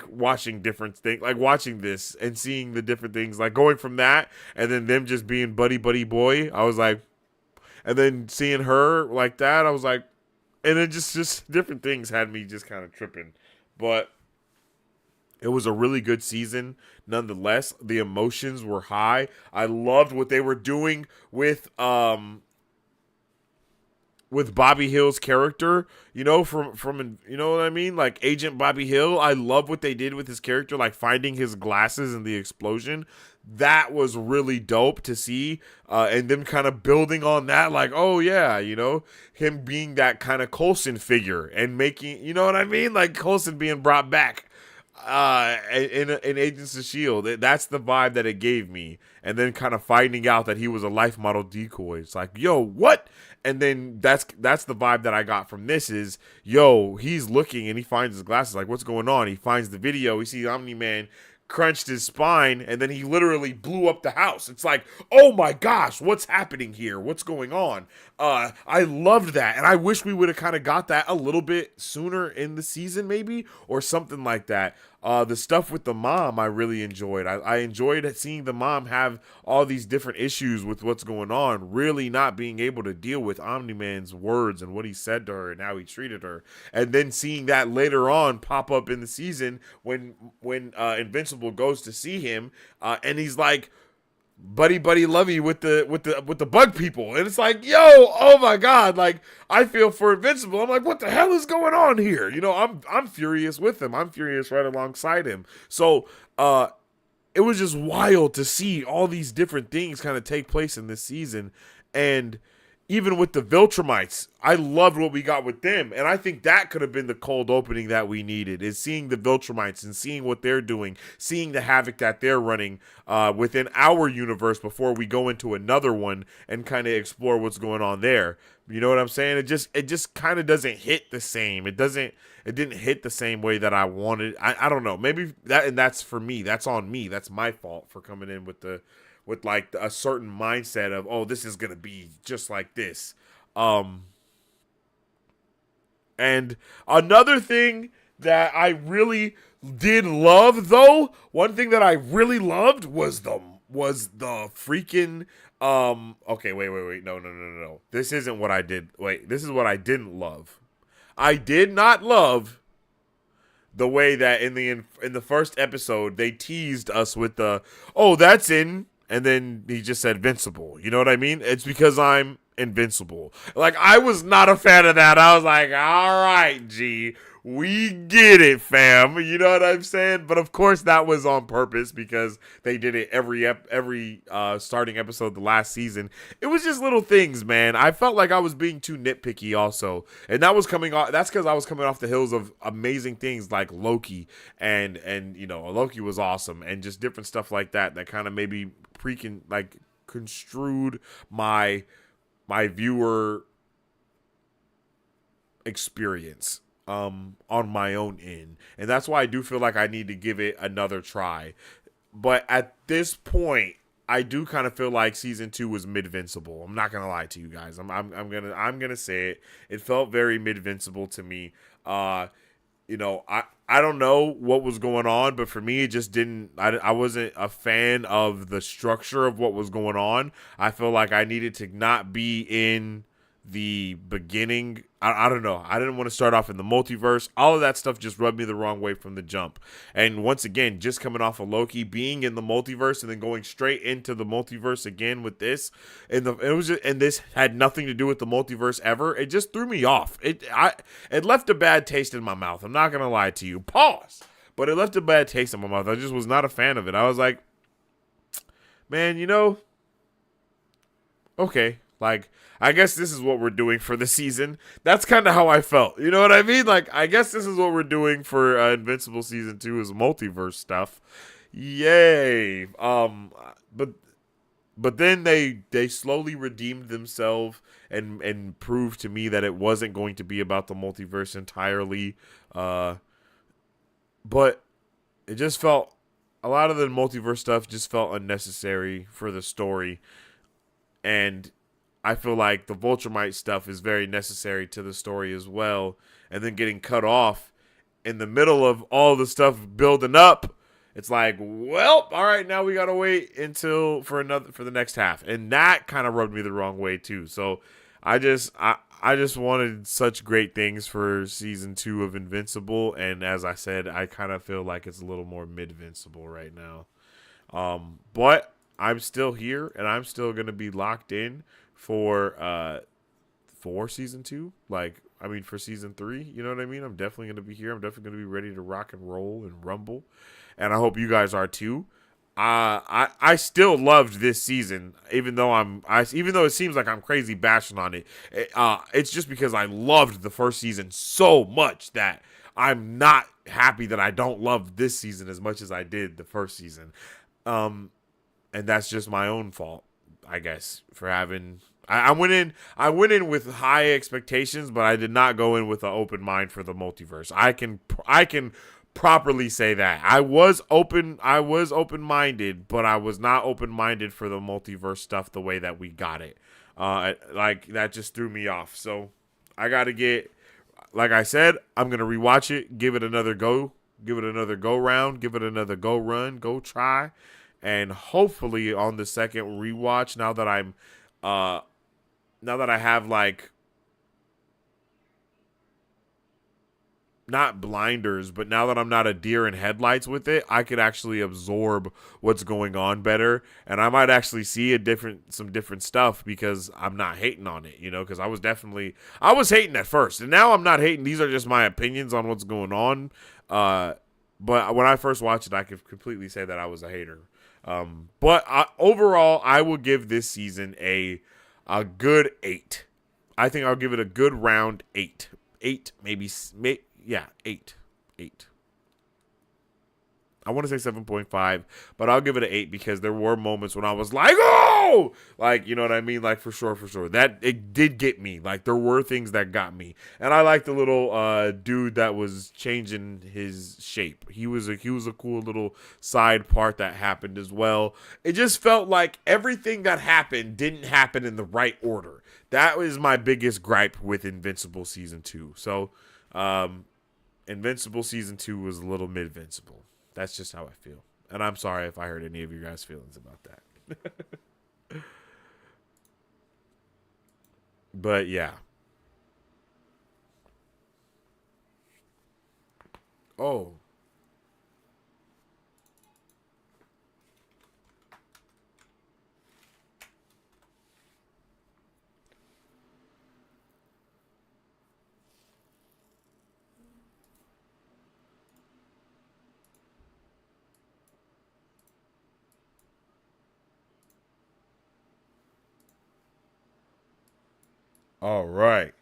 watching different things, like watching this and seeing the different things, like going from that and then them just being buddy boy. I was like, and then seeing her like that, I was like, and then just different things had me just kind of tripping. But it was a really good season. Nonetheless, the emotions were high. I loved what they were doing with Bobby Hill's character, you know, from you know what I mean? Like Agent Bobby Hill. I love what they did with his character, like finding his glasses in the explosion. That was really dope to see. And them kind of building on that, like, oh yeah, you know, him being that kind of Coulson figure and making, you know what I mean? Like Coulson being brought back in Agents of S.H.I.E.L.D. That's the vibe that it gave me. And then kind of finding out that he was a life model decoy. It's like, yo, what? And then that's the vibe that I got from this is, yo, he's looking and he finds his glasses. Like, what's going on? He finds the video. He sees Omni-Man crunched his spine, and then he literally blew up the house. It's like, oh my gosh, what's happening here? What's going on? I loved that, and I wish we would have kind of got that a little bit sooner in the season, maybe, or something like that. The stuff with the mom, I really enjoyed. I enjoyed seeing the mom have all these different issues with what's going on, really not being able to deal with Omni-Man's words and what he said to her and how he treated her. And then seeing that later on pop up in the season when Invincible goes to see him, and he's like, buddy lovey with the bug people, and it's like, yo, oh my god, like I feel for Invincible. I'm like, what the hell is going on here? You know, I'm furious with him. I'm furious right alongside him. So it was just wild to see all these different things kind of take place in this season. And even with the Viltrumites, I loved what we got with them. And I think that could have been the cold opening that we needed, is seeing the Viltrumites and seeing what they're doing, seeing the havoc that they're running within our universe before we go into another one and kind of explore what's going on there. You know what I'm saying? It just kind of doesn't hit the same. It didn't hit the same way that I wanted. I don't know. Maybe that's for me. That's on me. That's my fault for coming in with like a certain mindset of, oh, this is going to be just like this. And another thing that I really did love, though, one thing that I really loved was was the freaking okay, wait. No. This isn't what I did. Wait, this is what I didn't love. I did not love the way that in the first episode they teased us with the that's in, and then he just said Invincible. You know what I mean? It's because I'm invincible. Like, I was not a fan of that. I was like, all right, G, we get it, fam. You know what I'm saying? But of course that was on purpose because they did it every starting episode the last season. It was just little things, man. I felt like I was being too nitpicky also. And that's because I was coming off the hills of amazing things like Loki and Loki was awesome, and just different stuff like that kind of maybe construed my viewer experience on my own end. And that's why I do feel like I need to give it another try. But at this point, I do kind of feel like season 2 was mid-vincible. I'm not gonna lie to you guys. I'm gonna say it. It felt very mid-vincible to me. I don't know what was going on, but for me, it just didn't. I wasn't a fan of the structure of what was going on. I feel like I needed to not be in the beginning. I don't know. I didn't want to start off in the multiverse. All of that stuff just rubbed me the wrong way from the jump. And once again, just coming off of Loki, being in the multiverse and then going straight into the multiverse again with this, and this had nothing to do with the multiverse ever. It just threw me off. It left a bad taste in my mouth. I'm not gonna lie to you. Pause. But it left a bad taste in my mouth. I just was not a fan of it. I was like, man, okay. Like, I guess this is what we're doing for the season. That's kind of how I felt. You know what I mean? Like, I guess this is what we're doing for Invincible Season 2 is multiverse stuff. Yay. But then they slowly redeemed themselves and proved to me that it wasn't going to be about the multiverse entirely. But it just felt, a lot of the multiverse stuff just felt unnecessary for the story. And I feel like the Vulturemite stuff is very necessary to the story as well. And then getting cut off in the middle of all the stuff building up, it's like, well, all right, now we gotta wait for the next half, and that kind of rubbed me the wrong way too. So I just wanted such great things for season 2 of Invincible, and as I said, I kind of feel like it's a little more mid-vincible right now. But I'm still here, and I'm still gonna be locked in for season 2, for season 3, you know what I mean? I'm definitely going to be here. I'm definitely going to be ready to rock and roll and rumble, and I hope you guys are too. I still loved this season, even though it seems like I'm crazy bashing on it. It's just because I loved the first season so much that I'm not happy that I don't love this season as much as I did the first season. And that's just my own fault, I guess, for having. I went in with high expectations, but I did not go in with an open mind for the multiverse. I can properly say that. I was open-minded, but I was not open-minded for the multiverse stuff the way that we got it. That just threw me off. So I got to get, like I said, I'm going to rewatch it, give it another go, give it another go round, give it another go run, go try. And hopefully on the second rewatch, now that I have not blinders, but now that I'm not a deer in headlights with it, I could actually absorb what's going on better, and I might actually see some different stuff because I'm not hating on it, because I was hating at first, and now I'm not hating. These are just my opinions on what's going on. But when I first watched it, I could completely say that I was a hater. But overall, I will give this season a good 8. I think I'll give it a good round 8. 8, maybe 8. I want to say 7.5, but I'll give it an 8 because there were moments when I was like, oh! You know what I mean? For sure. That, it did get me. There were things that got me. And I like the little dude that was changing his shape. He was a cool little side part that happened as well. It just felt like everything that happened didn't happen in the right order. That was my biggest gripe with Invincible Season 2. So, Invincible Season 2 was a little mid-vincible. That's just how I feel. And I'm sorry if I hurt any of you guys' feelings about that. But yeah. Oh. All right.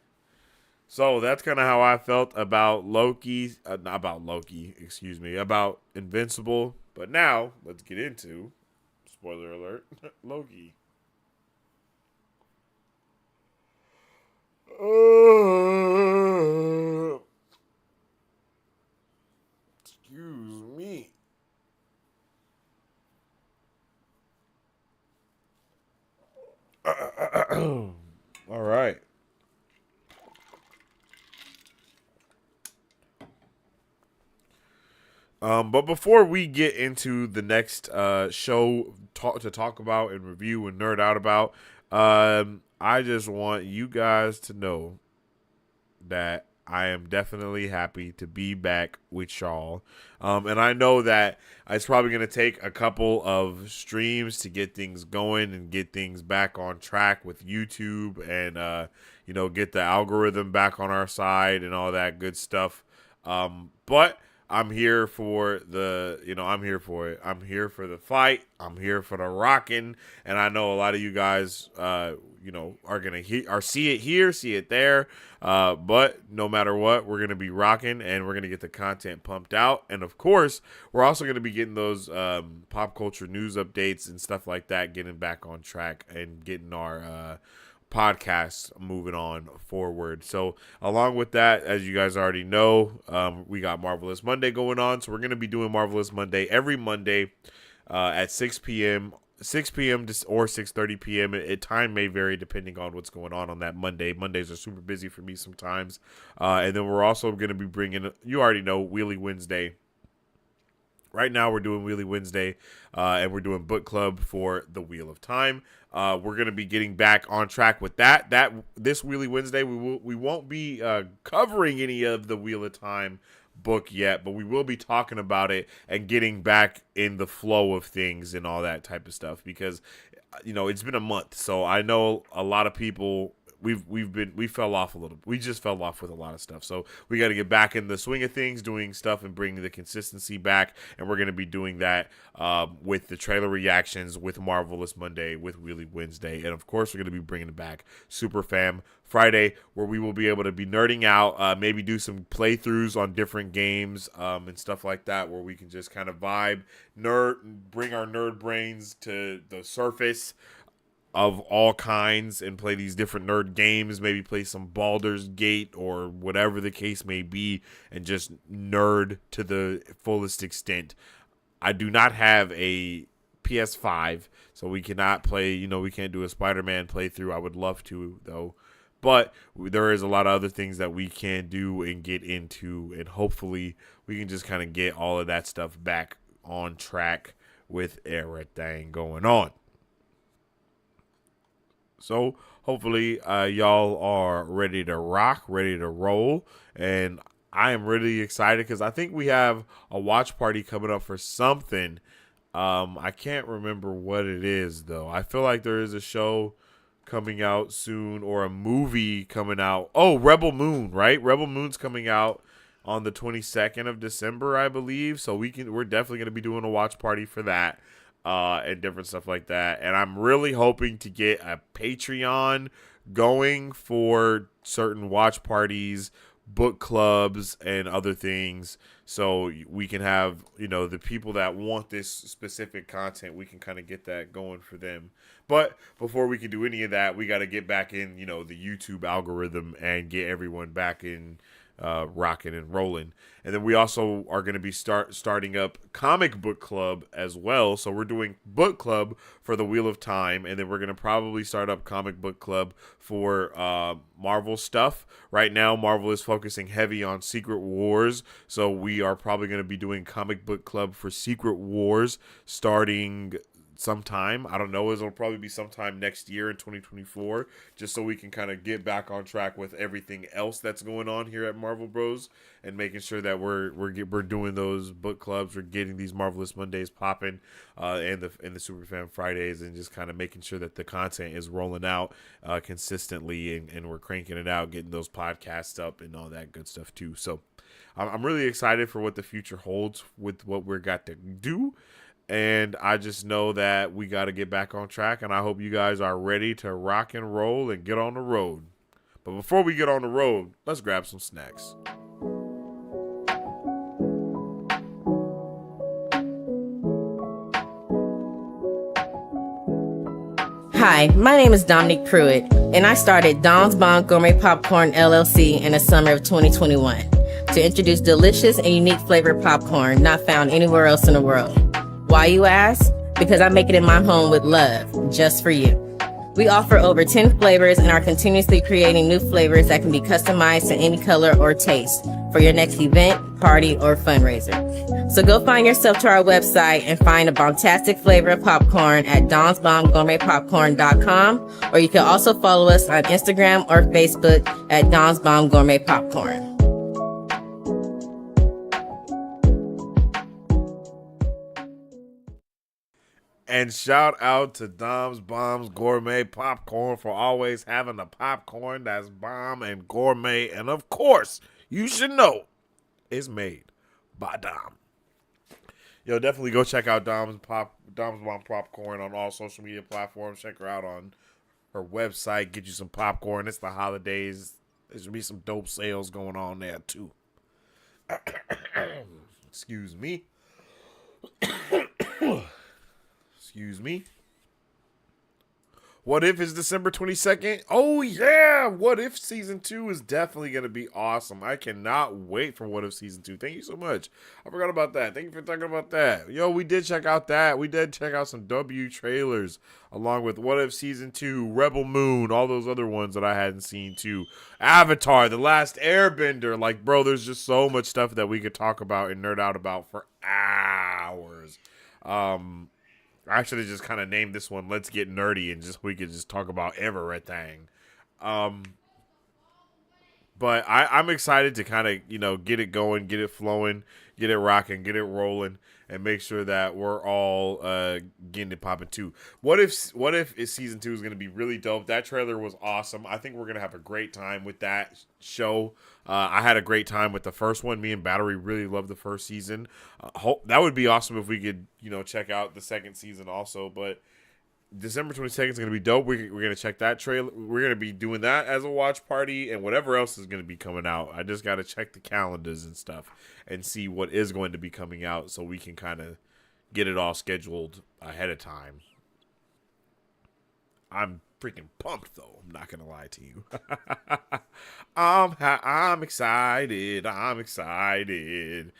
So that's kind of how I felt about Loki, not about Loki, excuse me, about Invincible. But now let's get into, spoiler alert, Loki. Excuse me. All right. But before we get into the next show to talk about and review and nerd out about, I just want you guys to know that I am definitely happy to be back with y'all. And I know that it's probably going to take a couple of streams to get things going and get things back on track with YouTube and, get the algorithm back on our side and all that good stuff. But I'm here for I'm here for it. I'm here for the fight. I'm here for the rocking. And I know a lot of you guys, are going to see it here, see it there. But no matter what, we're going to be rocking and we're going to get the content pumped out. And of course, we're also going to be getting those pop culture news updates and stuff like that, getting back on track and getting our podcast moving on forward. So along with that, as you guys already know, we got Marvelous Monday going on. So we're going to be doing Marvelous Monday every Monday at 6 p.m. or 6:30 p.m. Time may vary depending on what's going on that Monday. Mondays are super busy for me sometimes. And then we're also going to be bringing, you already know, Wheelie Wednesday. Right now we're doing Wheelie Wednesday, and we're doing book club for the Wheel of Time. We're going to be getting back on track with that. This Wheelie Wednesday, we won't be covering any of the Wheel of Time book yet, but we will be talking about it and getting back in the flow of things and all that type of stuff because, it's been a month. So I know a lot of people, we fell off a little. We just fell off with a lot of stuff. So we got to get back in the swing of things, doing stuff and bringing the consistency back. And we're going to be doing that with the trailer reactions, with Marvelous Monday, with Wheelie Wednesday. And of course, we're going to be bringing back Super Fam Friday, where we will be able to be nerding out, maybe do some playthroughs on different games and stuff like that, where we can just kind of vibe, bring our nerd brains to the surface of all kinds and play these different nerd games, maybe play some Baldur's Gate or whatever the case may be, and just nerd to the fullest extent. I do not have a PS5, so we cannot play, we can't do a Spider-Man playthrough. I would love to, though. But there is a lot of other things that we can do and get into, and hopefully we can just kind of get all of that stuff back on track with everything going on. So hopefully y'all are ready to rock, ready to roll, and I am really excited because I think we have a watch party coming up for something. I can't remember what it is, though. I feel like there is a show coming out soon or a movie coming out. Oh, Rebel Moon, right? Rebel Moon's coming out on the 22nd of December, I believe. So we're definitely going to be doing a watch party for that. And different stuff like that. And I'm really hoping to get a Patreon going for certain watch parties, book clubs, and other things. So we can have, the people that want this specific content, we can kind of get that going for them. But before we can do any of that, we got to get back in, the YouTube algorithm and get everyone back in rocking and rolling. And then we also are going to be starting up comic book club as well. So we're doing book club for the Wheel of Time, and then we're going to probably start up comic book club for Marvel stuff. Right now, Marvel is focusing heavy on Secret Wars, so we are probably going to be doing comic book club for Secret Wars starting sometime. I don't know. It'll probably be sometime next year in 2024, just so we can kind of get back on track with everything else that's going on here at Marvel Bros, and making sure that we're doing those book clubs, we're getting these Marvelous Mondays popping, and the Superfan Fridays, and just kind of making sure that the content is rolling out consistently, and we're cranking it out, getting those podcasts up and all that good stuff too. So I'm really excited for what the future holds with what we're got to do. And I just know that we got to get back on track, and I hope you guys are ready to rock and roll and get on the road. But before we get on the road, let's grab some snacks. Hi, my name is Dominique Pruitt, and I started Dom's Bomb Gourmet Popcorn LLC in the summer of 2021 to introduce delicious and unique flavored popcorn not found anywhere else in the world. Why, you ask? Because I make it in my home with love, just for you. We offer over 10 flavors and are continuously creating new flavors that can be customized to any color or taste for your next event, party, or fundraiser. So go find yourself to our website and find a bombastic flavor of popcorn at donsbombgourmetpopcorn.com, or you can also follow us on Instagram or Facebook at Don's Bomb Gourmet Popcorn. And shout out to Dom's Bombs Gourmet Popcorn for always having the popcorn that's bomb and gourmet. And of course, you should know it's made by Dom. Yo, definitely go check out Dom's Bomb Popcorn on all social media platforms. Check her out on her website. Get you some popcorn. It's the holidays. There should be some dope sales going on there too. Excuse me. Excuse me. What If is December 22nd? Oh, yeah. What If Season 2 is definitely going to be awesome. I cannot wait for What If Season 2. Thank you so much. I forgot about that. Thank you for talking about that. Yo, we did check out that. We did check out some W trailers along with What If Season 2, Rebel Moon, all those other ones that I hadn't seen too. Avatar, The Last Airbender. Like, bro, there's just so much stuff that we could talk about and nerd out about for hours. I should have just kind of named this one "Let's Get Nerdy" and we could just talk about everything. But I'm excited to kind of get it going, get it flowing, get it rocking, get it rolling, and make sure that we're all getting it popping too. What if Season 2 is going to be really dope? That trailer was awesome. I think we're going to have a great time with that show. I had a great time with the first one. Me and Battery really loved the first season. That would be awesome if we could, check out the second season also. But December 22nd is going to be dope. We're going to check that trailer. We're going to be doing that as a watch party, and whatever else is going to be coming out. I just got to check the calendars and stuff and see what is going to be coming out so we can kind of get it all scheduled ahead of time. I'm freaking pumped, though. I'm not going to lie to you. I'm excited. I'm excited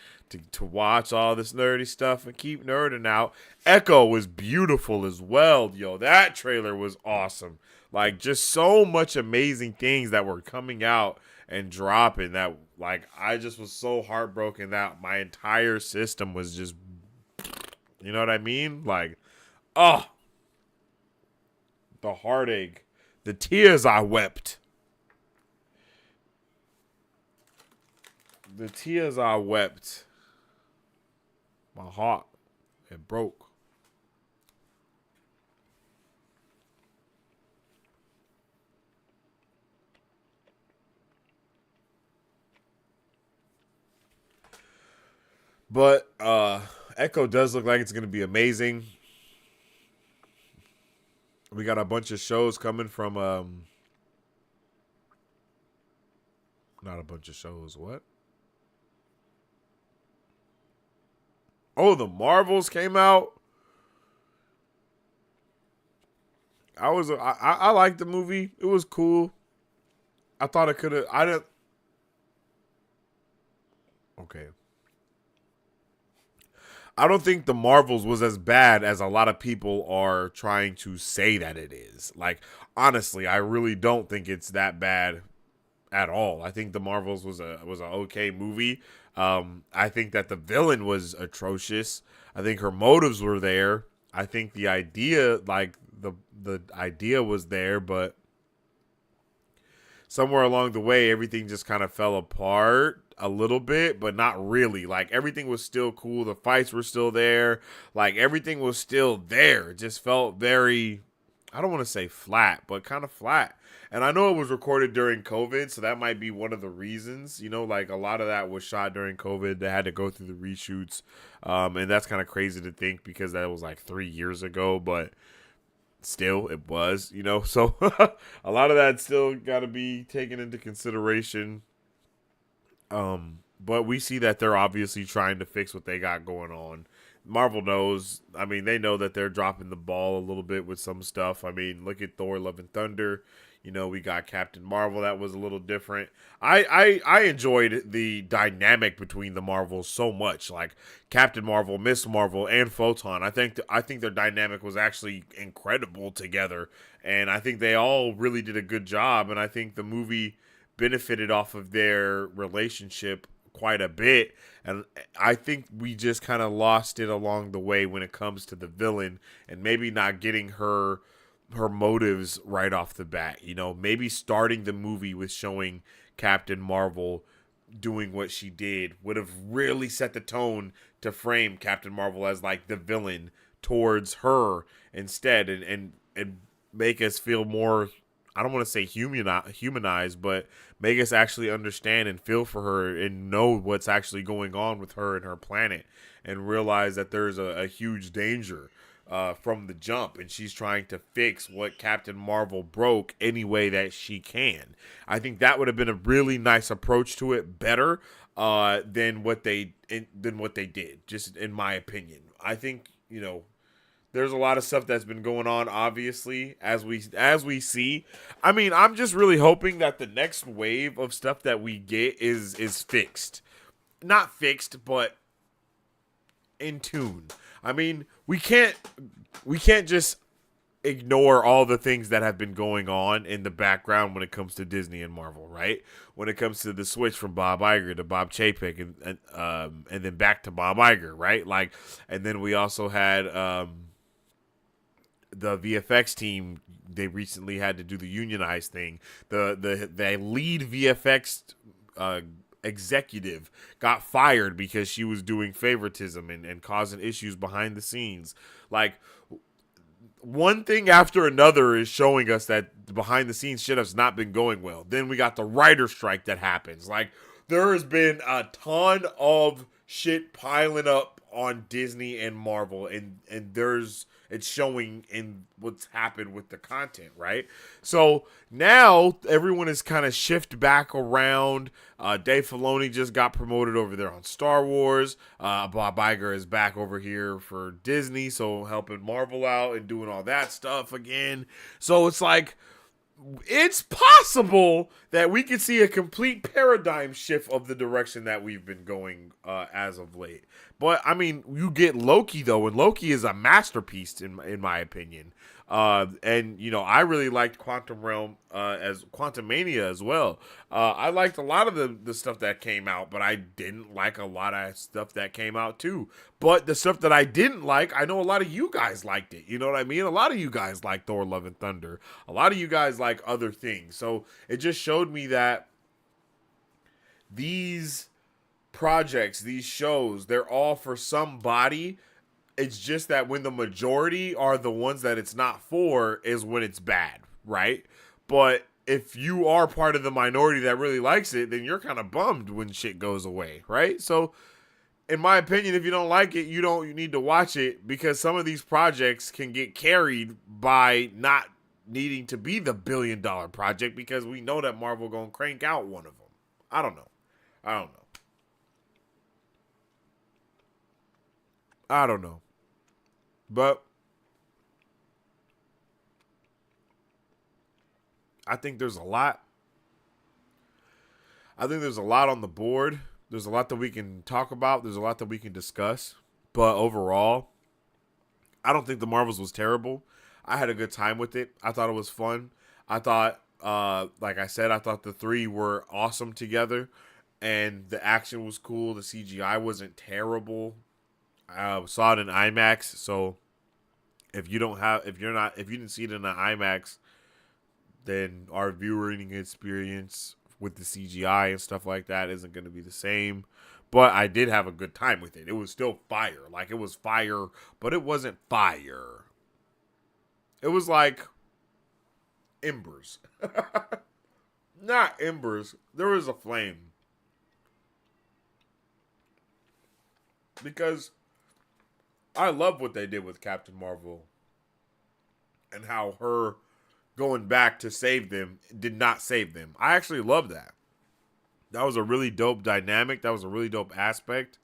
to watch all this nerdy stuff and keep nerding out. Echo was beautiful as well, yo. That trailer was awesome. Like, just so much amazing things that were coming out and dropping that, like, I just was so heartbroken that my entire system was just, you know what I mean? Like, oh, the heartache, the tears I wept. The tears I wept. My heart, it broke. But Echo does look like it's going to be amazing. We got a bunch of shows coming from not a bunch of shows, what? Oh, the Marvels came out. I liked the movie. It was cool. I thought it could have. Okay. I don't think the Marvels was as bad as a lot of people are trying to say that it is. Like, honestly, I really don't think it's that bad at all. I think the Marvels was a okay movie. I think that the villain was atrocious. I think her motives were there. I think the idea, like the idea was there, but somewhere along the way, everything just kind of fell apart a little bit, but not really. Like, everything was still cool. The fights were still there. Like, everything was still there. It just felt very, I don't want to say flat, but kind of flat. And I know it was recorded during COVID, so that might be one of the reasons. You know, like, a lot of that was shot during COVID. They had to go through the reshoots. And that's kind of crazy to think because that was like 3 years ago, but still it was, you know. So a lot of that still got to be taken into consideration. But we see that they're obviously trying to fix what they got going on. Marvel knows. I mean, they know that they're dropping the ball a little bit with some stuff. I mean, look at Thor: Love and Thunder. You know, we got Captain Marvel that was a little different. I enjoyed the dynamic between the Marvels so much. Like Captain Marvel, Miss Marvel, and Photon. I think their dynamic was actually incredible together, and I think they all really did a good job. And I think the movie benefited off of their relationship quite a bit. And I think we just kind of lost it along the way when it comes to the villain and maybe not getting her motives right off the bat. You know, maybe starting the movie with showing Captain Marvel doing what she did would have really set the tone to frame Captain Marvel as like the villain towards her instead, and make us feel more, I don't want to say humanized, but make us actually understand and feel for her and know what's actually going on with her and her planet, and realize that there's a huge danger from the jump, and she's trying to fix what Captain Marvel broke any way that she can. I think that would have been a really nice approach to it, better than what they did, just in my opinion. I think, you know, there's a lot of stuff that's been going on, obviously, as we see. I mean, I'm just really hoping that the next wave of stuff that we get is fixed. Not fixed, but in tune. I mean, we can't just ignore all the things that have been going on in the background when it comes to Disney and Marvel, right? When it comes to the switch from Bob Iger to Bob Chapek, and then back to Bob Iger, right? Like, and then we also had the VFX team. They recently had to do the unionized thing. The lead VFX executive got fired because she was doing favoritism and causing issues behind the scenes. Like, one thing after another is showing us that behind the scenes shit has not been going well. Then we got the writer strike that happens. Like, there has been a ton of shit piling up on Disney and Marvel, and it's showing in what's happened with the content, right? So now everyone is kind of shift back around. Dave Filoni just got promoted over there on Star Wars. Bob Iger is back over here for Disney, so helping Marvel out and doing all that stuff again. So it's like, it's possible that we could see a complete paradigm shift of the direction that we've been going as of late. But I mean, you get Loki though, and Loki is a masterpiece in my opinion. And you know, I really liked Quantum Realm as Quantum Mania as well. I liked a lot of the stuff that came out, but I didn't like a lot of stuff that came out too. But the stuff that I didn't like, I know a lot of you guys liked it. You know what I mean? A lot of you guys like Thor: Love and Thunder. A lot of you guys like other things. So it just showed me that these projects, these shows, they're all for somebody. It's just that when the majority are the ones that it's not for is when it's bad, right? But if you are part of the minority that really likes it, then you're kind of bummed when shit goes away, right? So in my opinion, if you don't like it, you need to watch it, because some of these projects can get carried by not needing to be the $1 billion project, because we know that Marvel gonna crank out one of them. I don't know. But I think there's a lot on the board. There's a lot that we can talk about. There's a lot that we can discuss. But overall, I don't think the Marvels was terrible. I had a good time with it. I thought it was fun. I thought, like I said, I thought the three were awesome together, and the action was cool. The CGI wasn't terrible. I saw it in IMAX, so if you didn't see it in the IMAX, then our viewing experience with the CGI and stuff like that isn't going to be the same. But I did have a good time with it. It was still fire. Like, it was fire, but it wasn't fire. It was like embers. Not embers. There was a flame. Because I love what they did with Captain Marvel. And how her going back to save them did not save them. I actually love that. That was a really dope dynamic. That was a really dope aspect.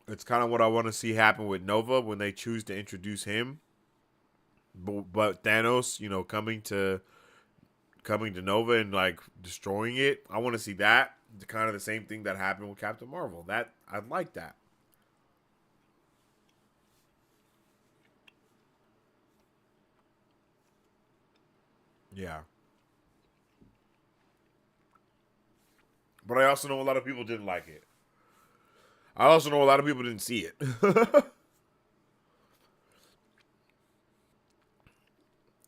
It's kind of what I want to see happen with Nova when they choose to introduce him. But Thanos, you know, coming to Nova and like destroying it. I want to see that. Kind of the same thing that happened with Captain Marvel. That I like that. Yeah. But I also know a lot of people didn't like it. I also know a lot of people didn't see it.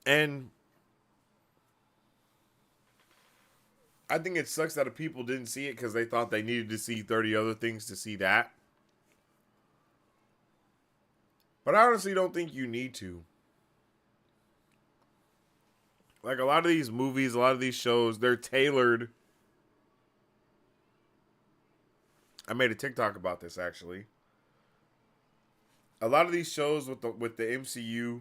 And I think it sucks that people didn't see it because they thought they needed to see 30 other things to see that. But I honestly don't think you need to. Like, a lot of these movies, a lot of these shows, they're tailored. I made a TikTok about this, actually. A lot of these shows with the MCU,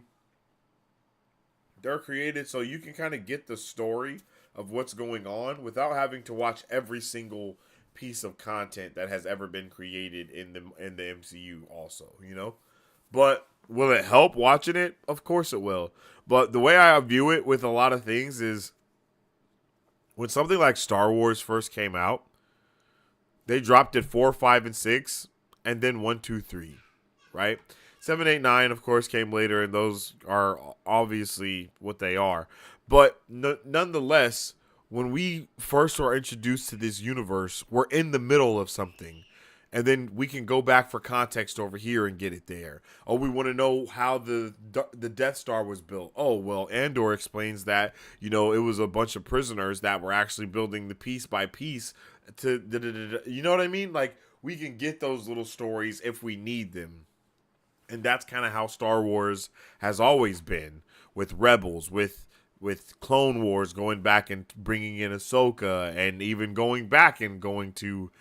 they're created so you can kind of get the story of what's going on without having to watch every single piece of content that has ever been created in the MCU also, you know? But will it help watching it? Of course it will. But the way I view it with a lot of things is when something like Star Wars first came out, they dropped it 4, 5, and 6, and then 1, 2, 3, right? 7, 8, 9, of course, came later, and those are obviously what they are. But nonetheless, when we first were introduced to this universe, we're in the middle of something. And then we can go back for context over here and get it there. Oh, we want to know how the Death Star was built. Oh, well, Andor explains that, you know, it was a bunch of prisoners that were actually building the piece by piece to, you know what I mean? Like, we can get those little stories if we need them. And that's kind of how Star Wars has always been with Rebels, with Clone Wars, going back and bringing in Ahsoka, and even going back and going to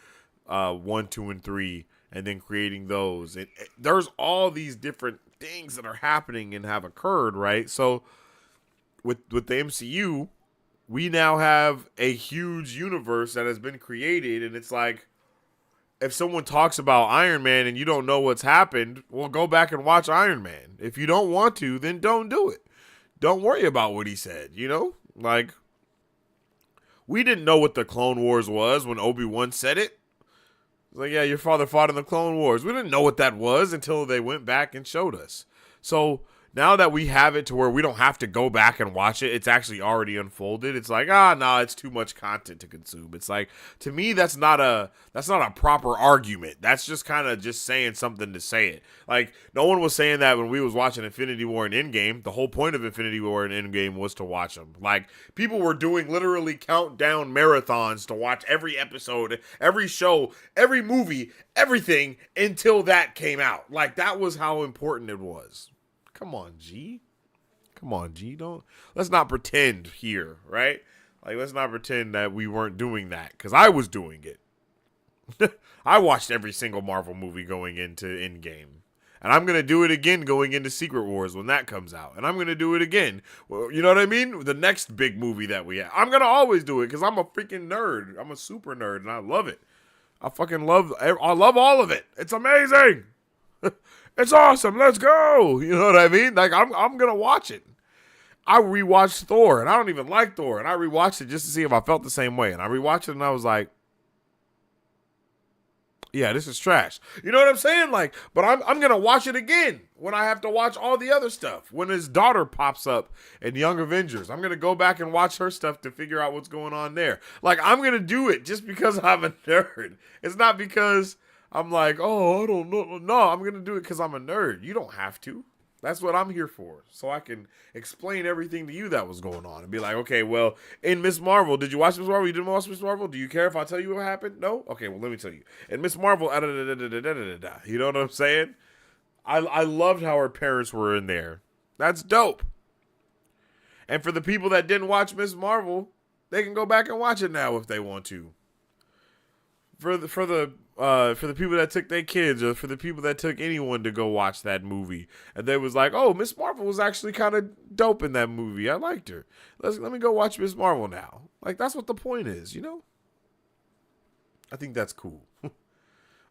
1, 2, and 3, and then creating those. There's all these different things that are happening and have occurred, right? So with the MCU, we now have a huge universe that has been created, and it's like, if someone talks about Iron Man and you don't know what's happened, well, go back and watch Iron Man. If you don't want to, then don't do it. Don't worry about what he said, you know? Like, we didn't know what the Clone Wars was when Obi-Wan said it. It's like, yeah, your father fought in the Clone Wars. We didn't know what that was until they went back and showed us. So now that we have it to where we don't have to go back and watch it, it's actually already unfolded. It's like, no, it's too much content to consume. It's like, to me, that's not a proper argument. That's just kind of just saying something to say it. Like, no one was saying that when we was watching Infinity War and Endgame. The whole point of Infinity War and Endgame was to watch them. Like, people were doing literally countdown marathons to watch every episode, every show, every movie, everything until that came out. Like, that was how important it was. Come on, G. Let's not pretend here, right? Like, let's not pretend that we weren't doing that, because I was doing it. I watched every single Marvel movie going into Endgame. And I'm going to do it again going into Secret Wars when that comes out. And I'm going to do it again. Well, you know what I mean? The next big movie that we have. I'm going to always do it because I'm a freaking nerd. I'm a super nerd, and I love it. I love all of it. It's amazing. It's awesome. Let's go. You know what I mean? Like, I'm going to watch it. I rewatched Thor, and I don't even like Thor. And I rewatched it just to see if I felt the same way. And I rewatched it, and I was like, yeah, this is trash. You know what I'm saying? Like, but I'm gonna watch it again when I have to watch all the other stuff. When his daughter pops up in Young Avengers, I'm gonna go back and watch her stuff to figure out what's going on there. Like, I'm gonna do it just because I'm a nerd. It's not because I'm like, oh, I don't know. No, I'm gonna do it because I'm a nerd. You don't have to. That's what I'm here for, so I can explain everything to you that was going on and be like, okay, well, in Miss Marvel, did you watch Miss Marvel? You didn't watch Miss Marvel? Do you care if I tell you what happened? No? Okay, well, let me tell you. In Miss Marvel, you know what I'm saying? I loved how her parents were in there. That's dope. And for the people that didn't watch Miss Marvel, they can go back and watch it now if they want to. For the people that took their kids, or for the people that took anyone to go watch that movie, and they was like, "Oh, Miss Marvel was actually kind of dope in that movie. I liked her. Let me go watch Miss Marvel now." Like, that's what the point is, you know? I think that's cool.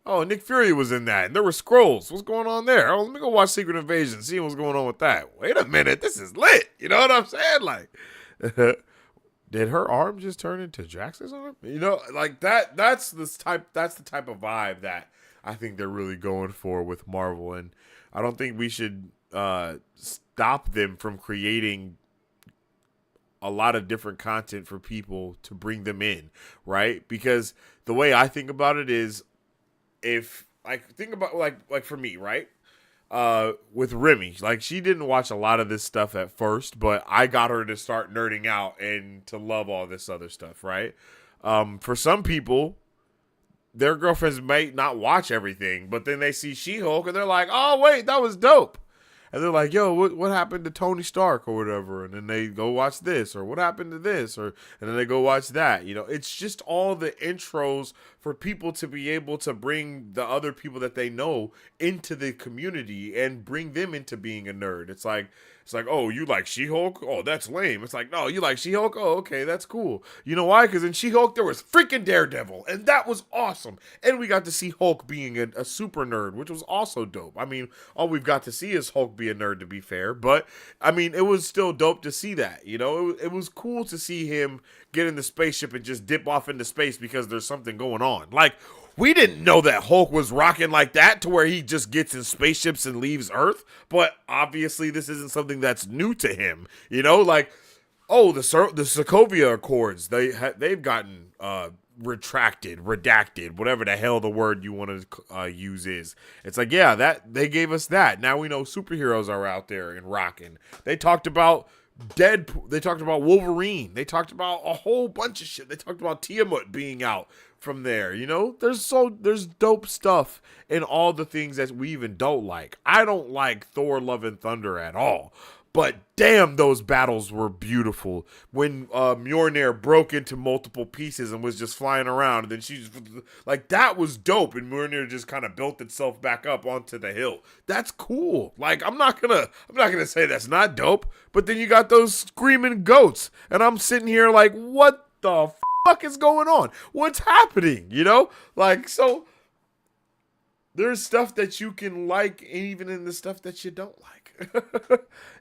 Oh, Nick Fury was in that, and there were scrolls. What's going on there? Oh, let me go watch Secret Invasion, see what's going on with that. Wait a minute, this is lit. You know what I'm saying? Like, did her arm just turn into Jax's arm? You know, like that's the type of vibe that I think they're really going for with Marvel. And I don't think we should stop them from creating a lot of different content for people to bring them in, right? Because the way I think about it is, if like think about like for me, right? With Remy, like, she didn't watch a lot of this stuff at first, but I got her to start nerding out and to love all this other stuff, right? For some people, their girlfriends might not watch everything, but then they see She-Hulk and they're like, oh wait, that was dope. And they're like, yo, what happened to Tony Stark or whatever? And then they go watch this, or what happened to this, and then they go watch that. You know, it's just all the intros for people to be able to bring the other people that they know into the community and bring them into being a nerd. It's like, oh, you like She-Hulk? Oh, that's lame. It's like, no, you like She-Hulk? Oh, okay, that's cool. You know why? Because in She-Hulk, there was freaking Daredevil, and that was awesome. And we got to see Hulk being a super nerd, which was also dope. I mean, all we've got to see is Hulk be a nerd, to be fair. But, I mean, it was still dope to see that, you know? It was cool to see him get in the spaceship and just dip off into space because there's something going on. Like, we didn't know that Hulk was rocking like that to where he just gets in spaceships and leaves Earth. But obviously this isn't something that's new to him. You know, like, oh, the Sokovia Accords, they've gotten retracted, redacted, whatever the hell the word you want to use is. It's like, yeah, that they gave us that. Now we know superheroes are out there and rocking. They talked about Deadpool. They talked about Wolverine. They talked about a whole bunch of shit. They talked about Tiamat being out from there. You know, there's dope stuff in all the things that we even don't like. I don't like Thor: Love and Thunder at all. But damn, those battles were beautiful. When Mjolnir broke into multiple pieces and was just flying around, and then she just, like, that was dope. And Mjolnir just kind of built itself back up onto the hill. That's cool. Like, I'm not gonna say that's not dope. But then you got those screaming goats, and I'm sitting here like, what the fuck is going on? What's happening? You know, like, so there's stuff that you can like, even in the stuff that you don't like.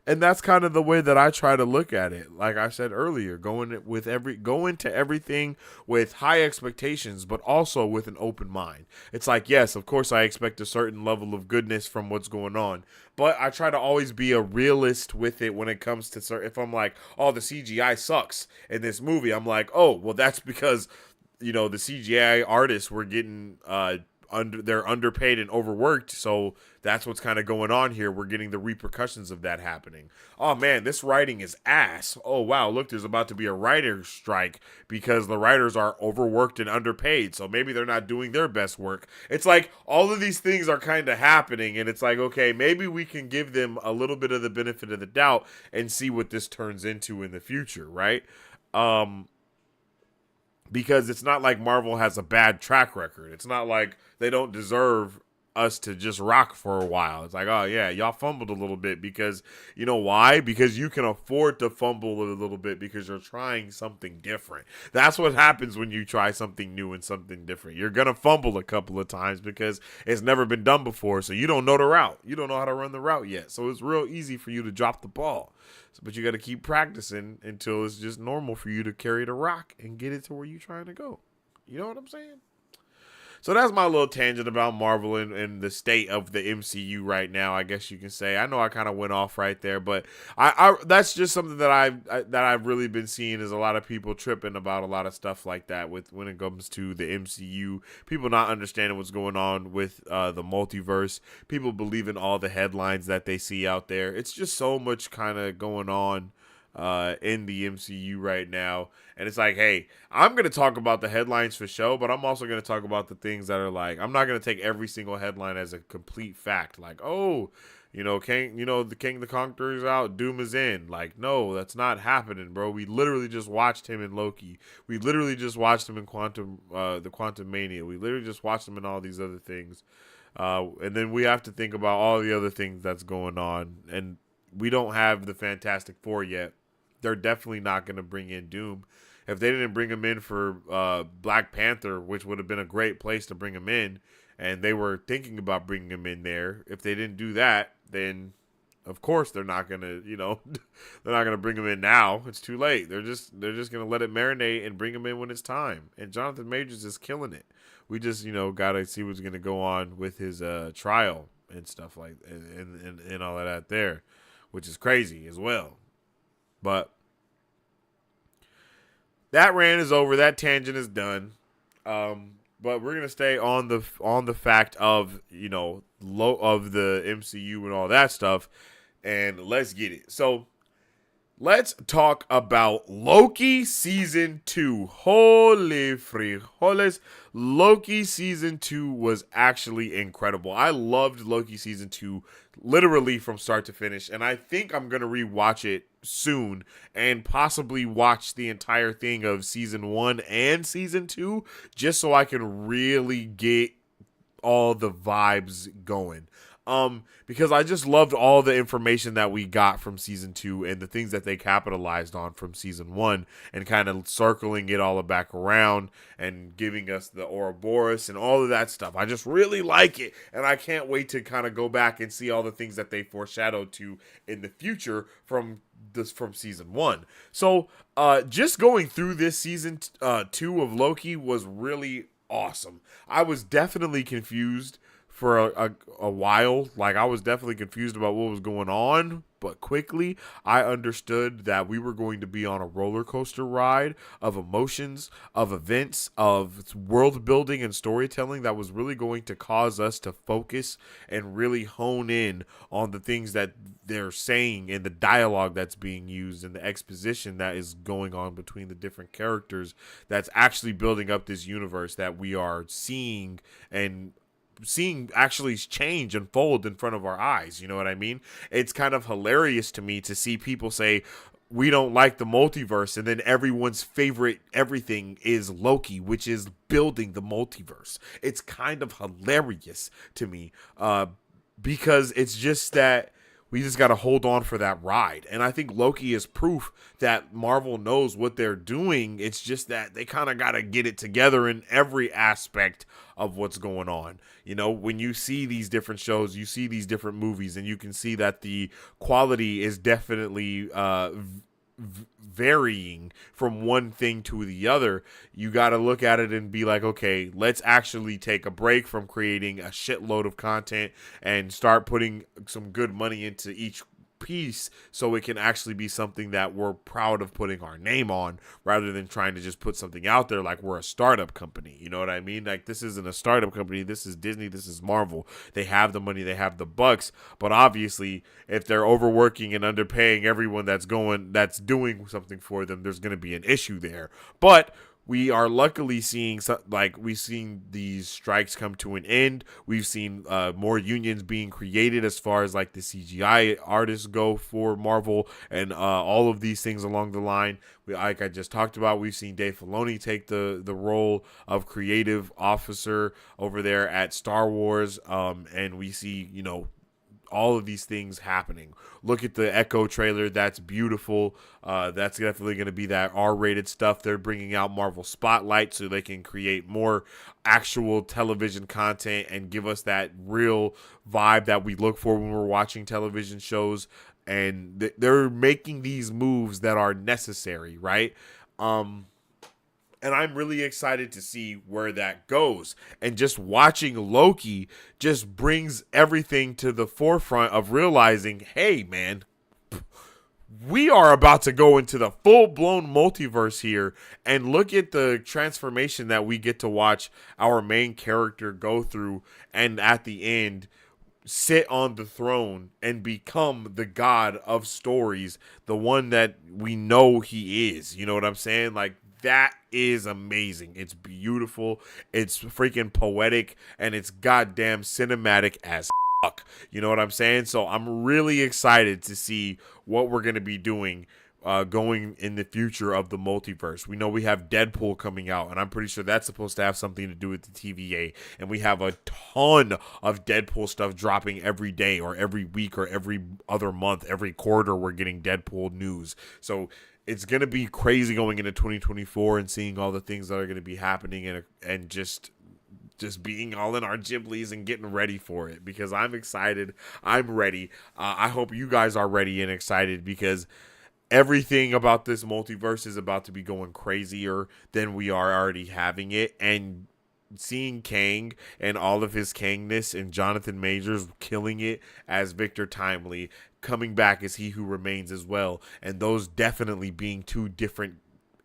And that's kind of the way that I try to look at it. Like I said earlier, go into everything with high expectations, but also with an open mind. It's like, yes, of course I expect a certain level of goodness from what's going on, but I try to always be a realist with it when it comes to if I'm like, oh, the CGI sucks in this movie, I'm like, oh, well, that's because, you know, the CGI artists were getting they're underpaid and overworked, so that's what's kind of going on here. We're getting the repercussions of that happening. Oh man, this writing is ass. Oh wow, look, there's about to be a writer's strike because the writers are overworked and underpaid, so maybe they're not doing their best work. It's like all of these things are kind of happening, and it's like, okay, maybe we can give them a little bit of the benefit of the doubt and see what this turns into in the future, right? Because it's not like Marvel has a bad track record. It's not like they don't deserve us to just rock for a while. It's like, oh yeah, y'all fumbled a little bit because, you know why? Because you can afford to fumble a little bit because you're trying something different. That's what happens when you try something new and something different. You're going to fumble a couple of times because it's never been done before. So you don't know the route. You don't know how to run the route yet. So it's real easy for you to drop the ball. But you got to keep practicing until it's just normal for you to carry the rock and get it to where you're trying to go. You know what I'm saying? So that's my little tangent about Marvel and the state of the MCU right now, I guess you can say. I know I kind of went off right there, but I that's just something that I've really been seeing is a lot of people tripping about a lot of stuff like that with when it comes to the MCU. People not understanding what's going on with the multiverse. People believing all the headlines that they see out there. It's just so much kind of going on in the MCU right now. And it's like, hey, I'm going to talk about the headlines for show, but I'm also going to talk about the things that are like, I'm not going to take every single headline as a complete fact. Like, oh, the King the Conqueror's out, Doom is in. Like, no, that's not happening, bro. We literally just watched him in Loki. We literally just watched him in the Quantum Mania. We literally just watched him in all these other things. And then we have to think about all the other things that's going on. And we don't have the Fantastic Four yet. They're definitely not going to bring in Doom. If they didn't bring him in for Black Panther, which would have been a great place to bring him in, and they were thinking about bringing him in there, if they didn't do that, then of course they're not going to, they're not going to bring him in now. It's too late. They're just going to let it marinate and bring him in when it's time. And Jonathan Majors is killing it. We just, got to see what's going to go on with his trial and stuff like and all of that there, which is crazy as well. But that rant is over. That tangent is done. But we're gonna stay on the fact of of the MCU and all that stuff, and let's get it. So let's talk about Loki season 2. Holy frijoles. Loki season 2 was actually incredible. I loved Loki season 2 literally from start to finish, and I think I'm going to rewatch it soon and possibly watch the entire thing of season 1 and season 2 just so I can really get all the vibes going. Because I just loved all the information that we got from season 2 and the things that they capitalized on from season 1 and kind of circling it all back around and giving us the Ouroboros and all of that stuff. I just really like it, and I can't wait to kind of go back and see all the things that they foreshadowed to in the future from season 1. So, just going through this season 2 of Loki was really awesome. I was definitely confused for a while. Like, I was definitely confused about what was going on, but quickly I understood that we were going to be on a roller coaster ride of emotions, of events, of world building and storytelling that was really going to cause us to focus and really hone in on the things that they're saying and the dialogue that's being used and the exposition that is going on between the different characters that's actually building up this universe that we are seeing actually change and fold in front of our eyes. You know what I mean? It's kind of hilarious to me to see people say we don't like the multiverse, and then everyone's favorite everything is Loki, which is building the multiverse. It's kind of hilarious to me because it's just that we just got to hold on for that ride. And I think Loki is proof that Marvel knows what they're doing. It's just that they kind of got to get it together in every aspect of what's going on. When you see these different shows, you see these different movies, and you can see that the quality is definitely varying from one thing to the other. You got to look at it and be like, okay, let's actually take a break from creating a shitload of content and start putting some good money into each piece so it can actually be something that we're proud of putting our name on, rather than trying to just put something out there like we're a startup company. You know what I mean? Like, this isn't a startup company. This is Disney. This is Marvel. They have the money. They have the bucks. But obviously, if they're overworking and underpaying everyone that's doing something for them, there's going to be an issue there. But we are luckily seeing we've seen these strikes come to an end. We've seen more unions being created as far as like the CGI artists go for Marvel and all of these things along the line. Like I just talked about, we've seen Dave Filoni take the role of creative officer over there at Star Wars, and we see all of these things happening. Look at the Echo trailer. That's beautiful. That's definitely going to be that R-rated stuff. They're bringing out Marvel Spotlight so they can create more actual television content and give us that real vibe that we look for when we're watching television shows. And they're making these moves that are necessary, right? And I'm really excited to see where that goes. And just watching Loki just brings everything to the forefront of realizing, hey, man, we are about to go into the full-blown multiverse here, and look at the transformation that we get to watch our main character go through, and at the end sit on the throne and become the god of stories, the one that we know he is. You know what I'm saying? Like, that is amazing. It's beautiful, it's freaking poetic, and it's goddamn cinematic as fuck. You know what I'm saying? So I'm really excited to see what we're going to be doing going in the future of the multiverse. We know we have Deadpool coming out, and I'm pretty sure that's supposed to have something to do with the TVA. And we have a ton of Deadpool stuff dropping every day or every week or every other month. Every quarter, we're getting Deadpool news. So it's going to be crazy going into 2024 and seeing all the things that are going to be happening, and just being all in our Ghiblies and getting ready for it, because I'm excited. I'm ready. I hope you guys are ready and excited, because everything about this multiverse is about to be going crazier than we are already having it. And seeing Kang and all of his Kangness, and Jonathan Majors killing it as Victor Timely, coming back as He Who Remains as well, and those definitely being two different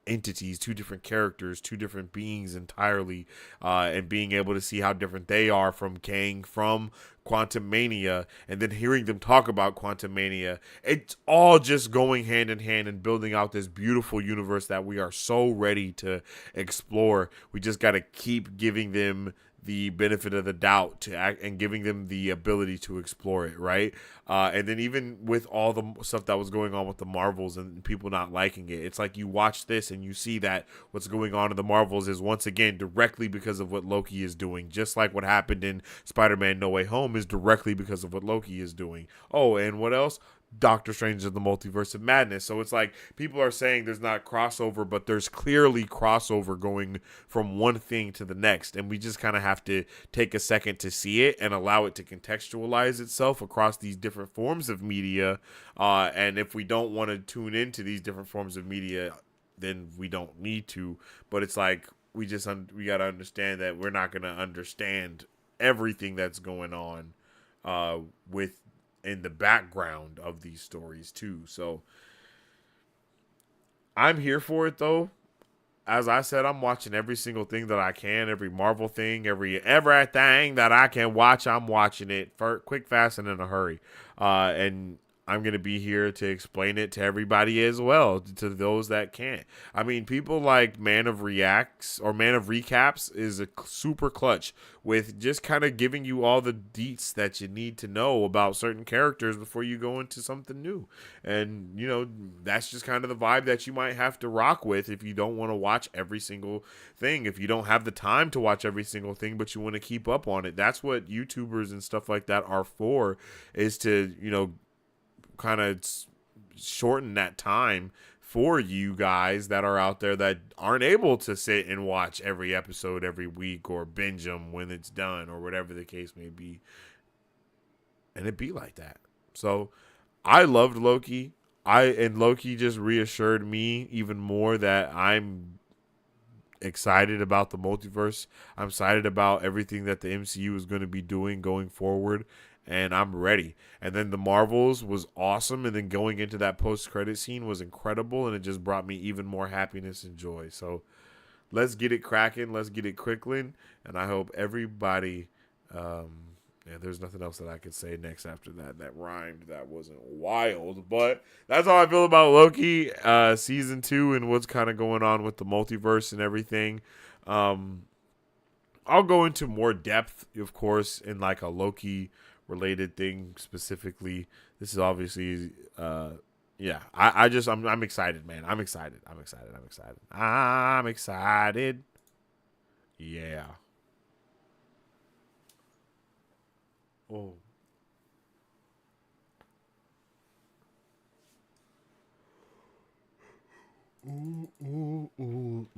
entities, two different characters, two different beings entirely, and being able to see how different they are from Kang, from Quantum Mania, and then hearing them talk about Quantum Mania. It's all just going hand in hand and building out this beautiful universe that we are so ready to explore. We just got to keep giving them the benefit of the doubt to act, and giving them the ability to explore it, right? And then even with all the stuff that was going on with the Marvels and people not liking it, it's like you watch this and you see that what's going on in the Marvels is once again directly because of what Loki is doing. Just like what happened in Spider-Man No Way Home is directly because of what Loki is doing. Oh, and what else? Doctor Strange in the Multiverse of Madness. So it's like people are saying there's not crossover, but there's clearly crossover going from one thing to the next, and we just kind of have to take a second to see it and allow it to contextualize itself across these different forms of media. And if we don't want to tune into these different forms of media, then we don't need to. But it's like we got to understand that we're not going to understand everything that's going on with in the background of these stories too. So I'm here for it though. As I said, I'm watching every single thing that I can, every Marvel thing, everything that I can watch. I'm watching it for quick, fast, and in a hurry. And I'm going to be here to explain it to everybody as well, to those that can't. I mean, people like Man of Reacts or Man of Recaps is a super clutch with just kind of giving you all the deets that you need to know about certain characters before you go into something new. And, you know, that's just kind of the vibe that you might have to rock with if you don't want to watch every single thing. If you don't have the time to watch every single thing, but you want to keep up on it. That's what YouTubers and stuff like that are for, is to, you know, kind of shorten that time for you guys that are out there that aren't able to sit and watch every episode every week or binge them when it's done or whatever the case may be. And it be like that. So I loved Loki. And Loki just reassured me even more that I'm excited about the multiverse. I'm excited about everything that the MCU is going to be doing going forward. And I'm ready. And then the Marvels was awesome. And then going into that post-credit scene was incredible. And it just brought me even more happiness and joy. So let's get it cracking. Let's get it quickling. And I hope everybody... there's nothing else that I could say next after that. That rhymed. That wasn't wild. But that's how I feel about Loki season 2 and what's kind of going on with the multiverse and everything. I'll go into more depth, of course, in like a Loki related thing specifically. This is obviously I'm excited, man. I'm excited. Yeah. Oh. Ooh, ooh, ooh, ooh.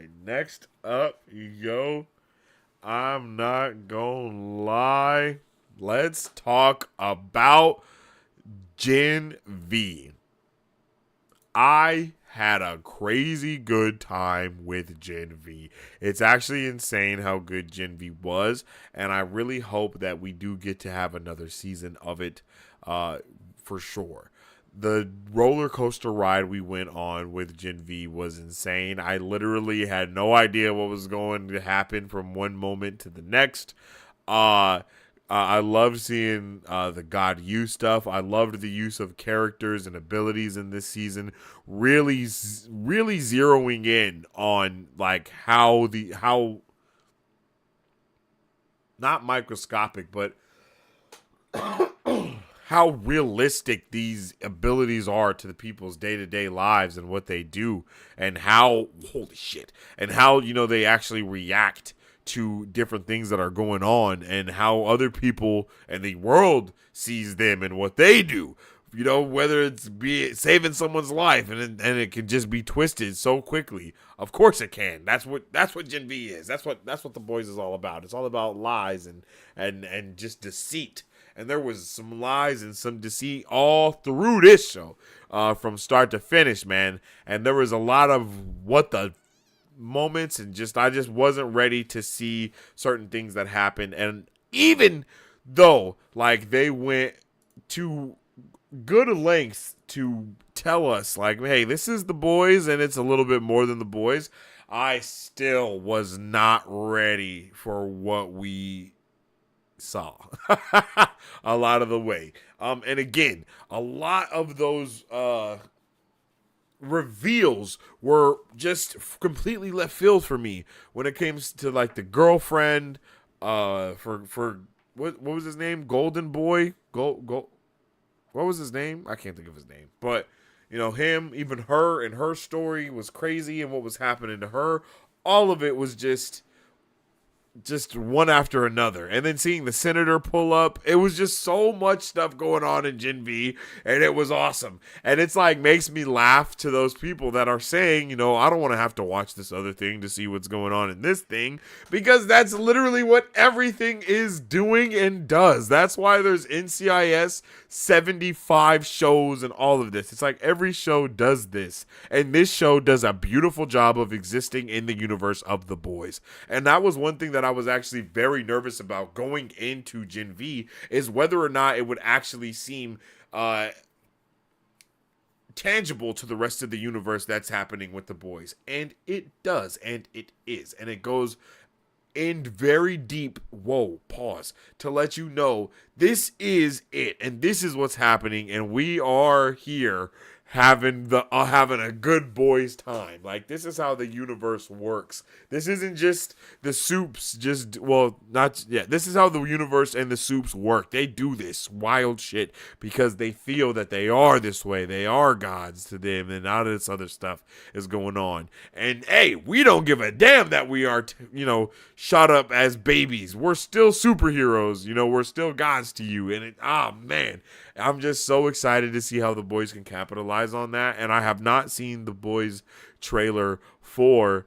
right. Next up, yo, I'm not gonna lie. Let's talk about Gen V. I had a crazy good time with Gen V. It's actually insane how good Gen V was, and I really hope that we do get to have another season of it for sure. The roller coaster ride we went on with Gen V was insane. I literally had no idea what was going to happen from one moment to the next. I love seeing the God U stuff. I loved the use of characters and abilities in this season. Really zeroing in on like how not microscopic, but how realistic these abilities are to the people's day-to-day lives and what they do, and how holy shit, and how they actually react to different things that are going on, and how other people and the world sees them and what they do. Whether it's saving someone's life, and it can just be twisted so quickly. Of course it can. That's what Gen V is. That's what The Boys is all about. It's all about lies and just deceit. And there was some lies and some deceit all through this show, from start to finish, man. And there was a lot of what the moments, and I just wasn't ready to see certain things that happened. And even though like they went to good lengths to tell us like, hey, this is The Boys and it's a little bit more than The Boys, I still was not ready for what we saw a lot of the way. And again, a lot of those reveals were just completely left field for me when it came to like the girlfriend for what was his name? Golden Boy? What was his name? I can't think of his name. But him, even her, and her story was crazy, and what was happening to her, all of it was just one after another. And then seeing the senator pull up, it was just so much stuff going on in Gen V, and it was awesome. And it's like makes me laugh to those people that are saying, I don't want to have to watch this other thing to see what's going on in this thing, because that's literally what everything is doing and does. That's why there's NCIS 75 shows and all of this. It's like every show does this, and this show does a beautiful job of existing in the universe of The Boys. And that was one thing that I was actually very nervous about going into Gen V, is whether or not it would actually seem tangible to the rest of the universe that's happening with The Boys. And it does, and it is, and it goes in very deep, to let you know this is it, and this is what's happening, and we are here having a good boys time. Like, this is how the universe works. This isn't just the soups, this is how the universe and the soups work. They do this wild shit because they feel that they are this way. They are gods to them, and all this other stuff is going on. And hey, we don't give a damn that we are shot up as babies. We're still superheroes. We're still gods to you. And man, I'm just so excited to see how The Boys can capitalize on that. And I have not seen The Boys trailer for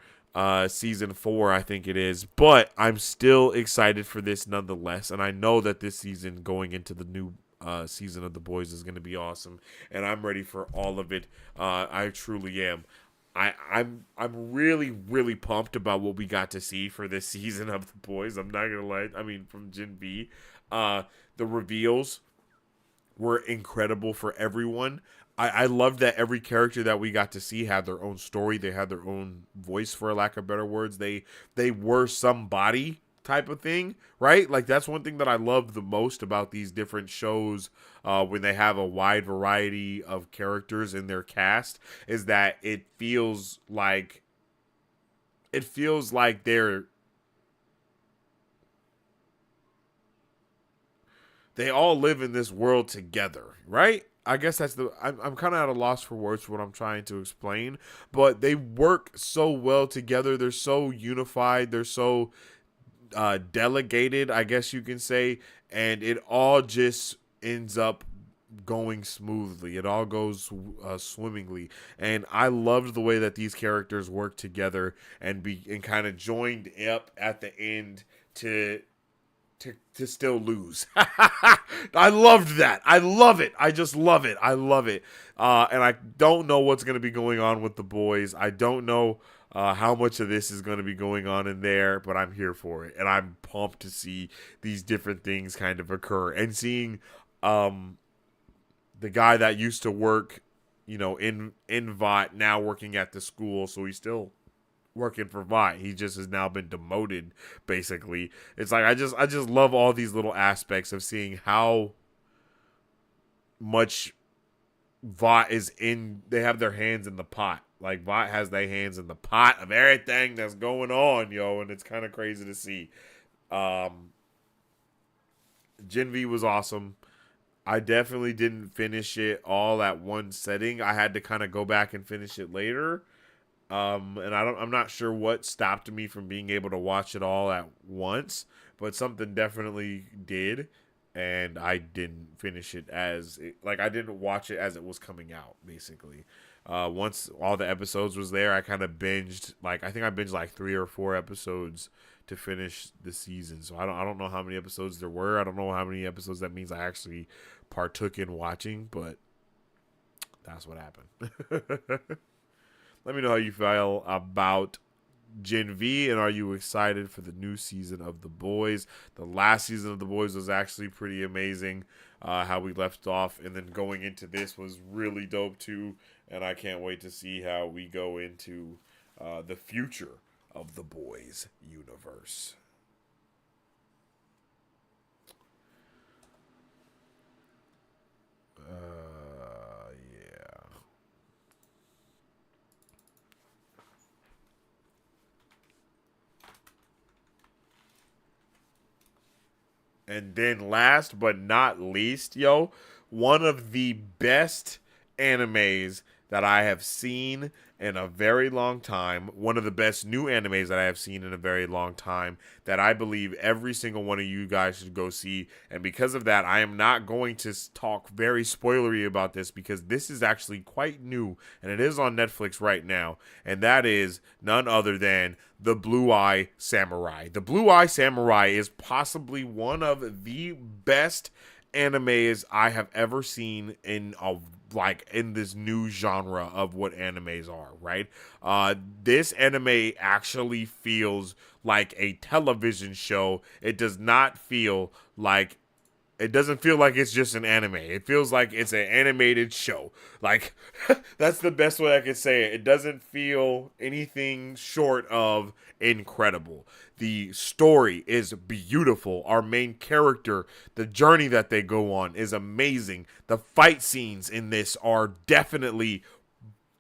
season 4, I think it is, but I'm still excited for this nonetheless. And I know that this season going into the new season of The Boys is going to be awesome, and I'm ready for all of it. I truly am. I'm really, really pumped about what we got to see for this season of The Boys. I'm not gonna lie. I mean, from Gen V, the reveals were incredible for everyone. I love that every character that we got to see had their own story. They had their own voice, for lack of better words. They were somebody type of thing, right? Like, that's one thing that I love the most about these different shows, when they have a wide variety of characters in their cast, is that it feels like they all live in this world together, right? I guess I'm kind of at a loss for words for what I'm trying to explain, but they work so well together. They're so unified. They're so delegated, I guess you can say, and it all just ends up going smoothly. It all goes swimmingly, and I loved the way that these characters work together and kind of joined up at the end to still lose. I loved that. I love it. I just love it. I love it. And I don't know what's going to be going on with the boys. I don't know how much of this is going to be going on in there, but I'm here for it, and I'm pumped to see these different things kind of occur, and seeing the guy that used to work, in VOT, now working at the school, so he's still working for VOT. He just has now been demoted, basically. It's like I just love all these little aspects of seeing how much VOT is in. They have their hands in the pot. Like, VOT has their hands in the pot of everything that's going on, and it's kind of crazy to see. Gen V was awesome. I definitely didn't finish it all at one setting. I had to kind of go back and finish it later. And I'm not sure what stopped me from being able to watch it all at once, but something definitely did, and I didn't finish it I didn't watch it as it was coming out, basically. Once all the episodes was there, I kind of binged, I think I binged 3 or 4 episodes to finish the season. So I don't know how many episodes there were. I don't know how many episodes that means I actually partook in watching, but that's what happened. Let me know how you feel about Gen V, and are you excited for the new season of The Boys? The last season of The Boys was actually pretty amazing. How we left off, and then going into this was really dope too, and I can't wait to see how we go into the future of The Boys universe. Yeah. And then last but not least, one of the best animes that I have seen in a very long time, one of the best new animes that I have seen in a very long time, that I believe every single one of you guys should go see. And because of that, I am not going to talk very spoilery about this, because this is actually quite new, and it is on Netflix right now, and that is none other than The Blue Eye Samurai. The Blue Eye Samurai is possibly one of the best animes I have ever seen in this new genre of what animes are, right? This anime actually feels like a television show. It doesn't feel like it's just an anime. It feels like it's an animated show. That's the best way I could say it. It doesn't feel anything short of incredible. The story is beautiful. Our main character, the journey that they go on is amazing. The fight scenes in this are definitely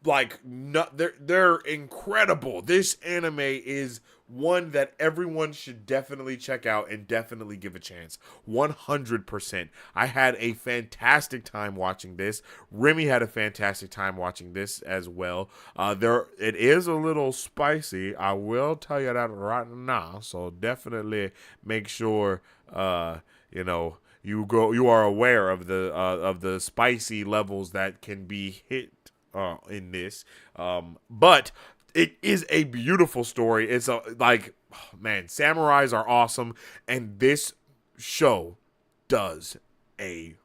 they're incredible. This anime is one that everyone should definitely check out and definitely give a chance. 100%. I had a fantastic time watching this. Remy had a fantastic time watching this as well. It is a little spicy. I will tell you that right now. So definitely make sure you are aware of the spicy levels that can be hit in this, but it is a beautiful story. It's samurais are awesome, and this show does a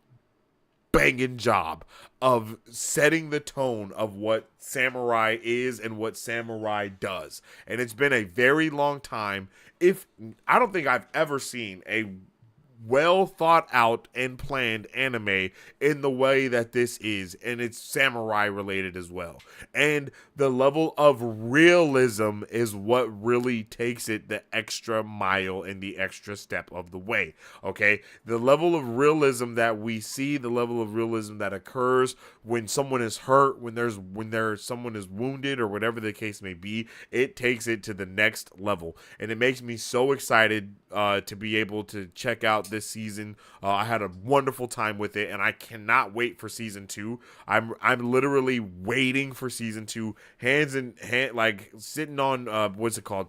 banging job of setting the tone of what samurai is and what samurai does. And it's been a very long time. I don't think I've ever seen a well thought out and planned anime in the way that this is, and it's samurai related as well. And the level of realism is what really takes it the extra mile and the extra step of the way. Okay, the level of realism that we see, the level of realism that occurs when someone is hurt, when someone is wounded, or whatever the case may be, it takes it to the next level, and it makes me so excited to be able to check out this season. I had a wonderful time with it, and I cannot wait for season 2. I'm literally waiting for season 2, hands in hand, sitting on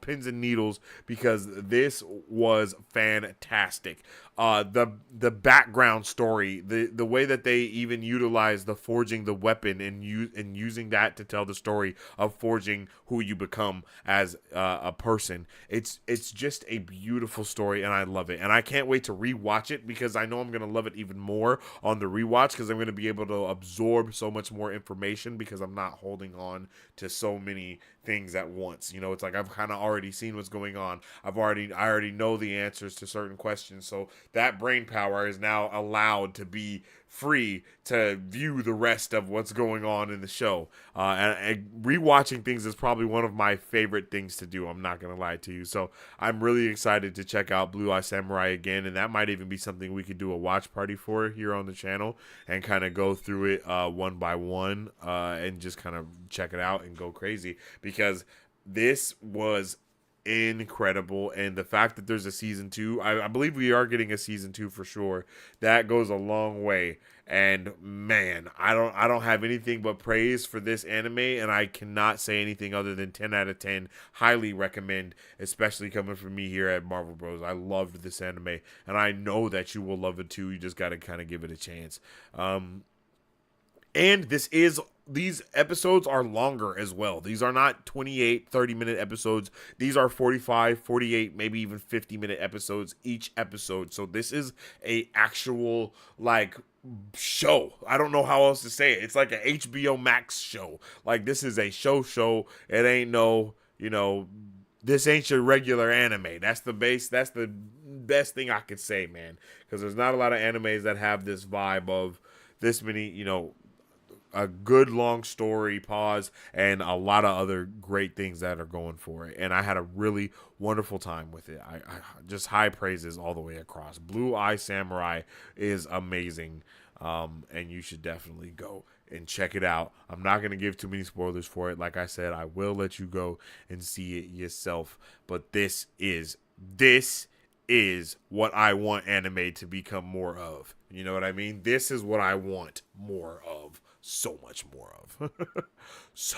pins and needles, because this was fantastic. The background story, the way that they even utilize the forging the weapon and using that to tell the story of forging who you become as a person. It's just a beautiful story, and I love it. And I can't wait to rewatch it because I know I'm gonna love it even more on the rewatch because I'm gonna be able to absorb so much more information because I'm not holding on to so many things at once. You know, it's like I've kind of already seen what's going on. I already know the answers to certain questions. So that brain power is now allowed to be free to view the rest of what's going on in the show. And rewatching things is probably one of my favorite things to do. I'm not going to lie to you. So I'm really excited to check out Blue Eye Samurai again. And that might even be something we could do a watch party for here on the channel and kind of go through it one by one and just kind of check it out and go crazy because this was incredible. And the fact that there's a season 2, I believe we are getting a season 2 for sure. That goes a long way. And man, I don't have anything but praise for this anime, and I cannot say anything other than 10 out of 10. Highly recommend, especially coming from me here at Marvel Bros. I loved this anime, and I know that you will love it too. You just got to kind of give it a chance. And these episodes are longer as well. These are not 28, 30-minute episodes. These are 45, 48, maybe even 50-minute episodes each episode. So this is a actual, like, show. I don't know how else to say it. It's like an HBO Max show. Like, this is a show. It ain't no, this ain't your regular anime. That's the best thing I could say, man. Because there's not a lot of animes that have this vibe of this many, a good long story, pause, and a lot of other great things that are going for it. And I had a really wonderful time with it. I just high praises all the way across. Blue Eye Samurai is amazing, and you should definitely go and check it out. I'm not going to give too many spoilers for it. Like I said, I will let you go and see it yourself. But this is what I want anime to become more of. You know what I mean? This is what I want more of. So much more of. So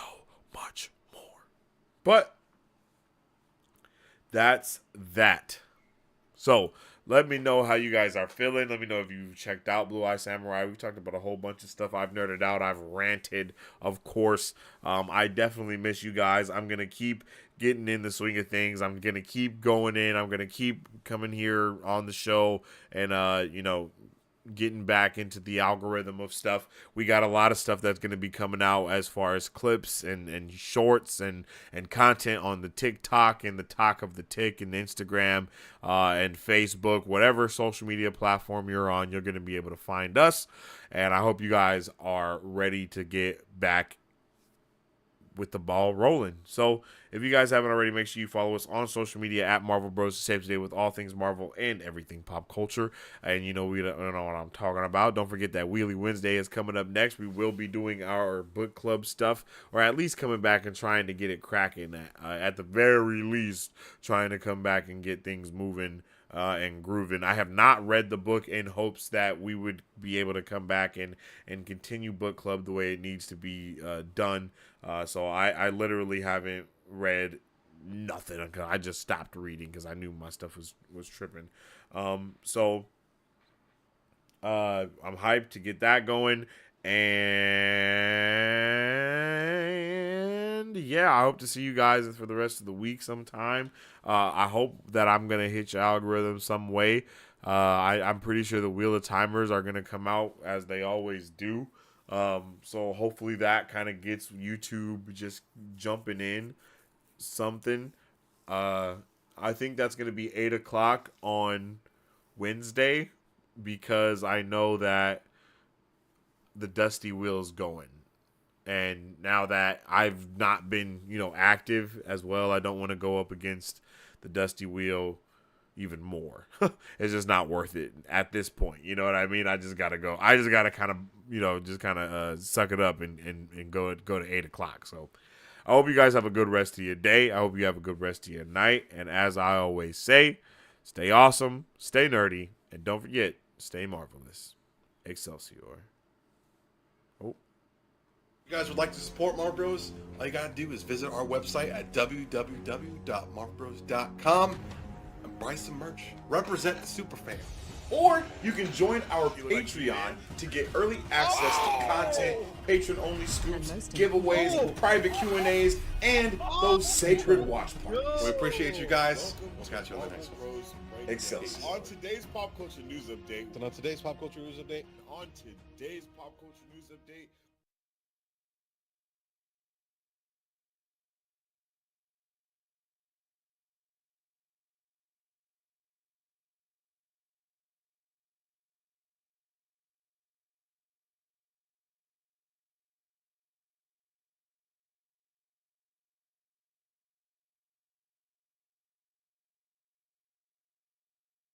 much more. But that's that. So let me know how you guys are feeling. Let me know if you've checked out Blue Eye Samurai. We talked about a whole bunch of stuff. I've nerded out. I've ranted, of course. I definitely miss you guys. I'm going to keep getting in the swing of things. I'm going to keep going in. I'm going to keep coming here on the show and, getting back into the algorithm of stuff. We got a lot of stuff that's going to be coming out as far as clips and shorts and content on the TikTok and the Talk of the Tick and Instagram and Facebook, whatever social media platform you're on, you're going to be able to find us. And I hope you guys are ready to get back with the ball rolling. So if you guys haven't already, make sure you follow us on social media at Marvel Bros. Stay up to date with all things Marvel and everything pop culture. And we don't know what I'm talking about. Don't forget that Wheelie Wednesday is coming up next. We will be doing our book club stuff, or at least coming back and trying to get it cracking. At the very least, trying to come back and get things moving and grooving. I have not read the book in hopes that we would be able to come back and continue book club the way it needs to be done. So I literally haven't read nothing. I just stopped reading because I knew my stuff was tripping. So I'm hyped to get that going. And yeah, I hope to see you guys for the rest of the week sometime. I hope that I'm going to hit your algorithm some way. I'm pretty sure the Wheel of Timers are going to come out as they always do. So hopefully that kind of gets YouTube just jumping in something. I think that's going to be 8 o'clock on Wednesday because I know that the Dusty Wheel's going. And now that I've not been, active as well, I don't want to go up against the Dusty Wheel even more. It's just not worth it at this point. You know what I mean? I just got to go. I just got to kind of, suck it up and go to 8 o'clock. So I hope you guys have a good rest of your day. I hope you have a good rest of your night. And as I always say, stay awesome, stay nerdy, and don't forget, stay marvelous. Excelsior. If you guys would like to support Marvel Bros, all you gotta do is visit our website at www.marvelbros.com and buy some merch. Represent the superfan. Or you can join our Patreon to get early access to content, patron-only scoops, giveaways, private Q&As, and those sacred watch parties. We appreciate you guys. We'll catch you on the next one. Excelsior. On today's pop culture news update. And on today's pop culture news update, On today's pop culture news update.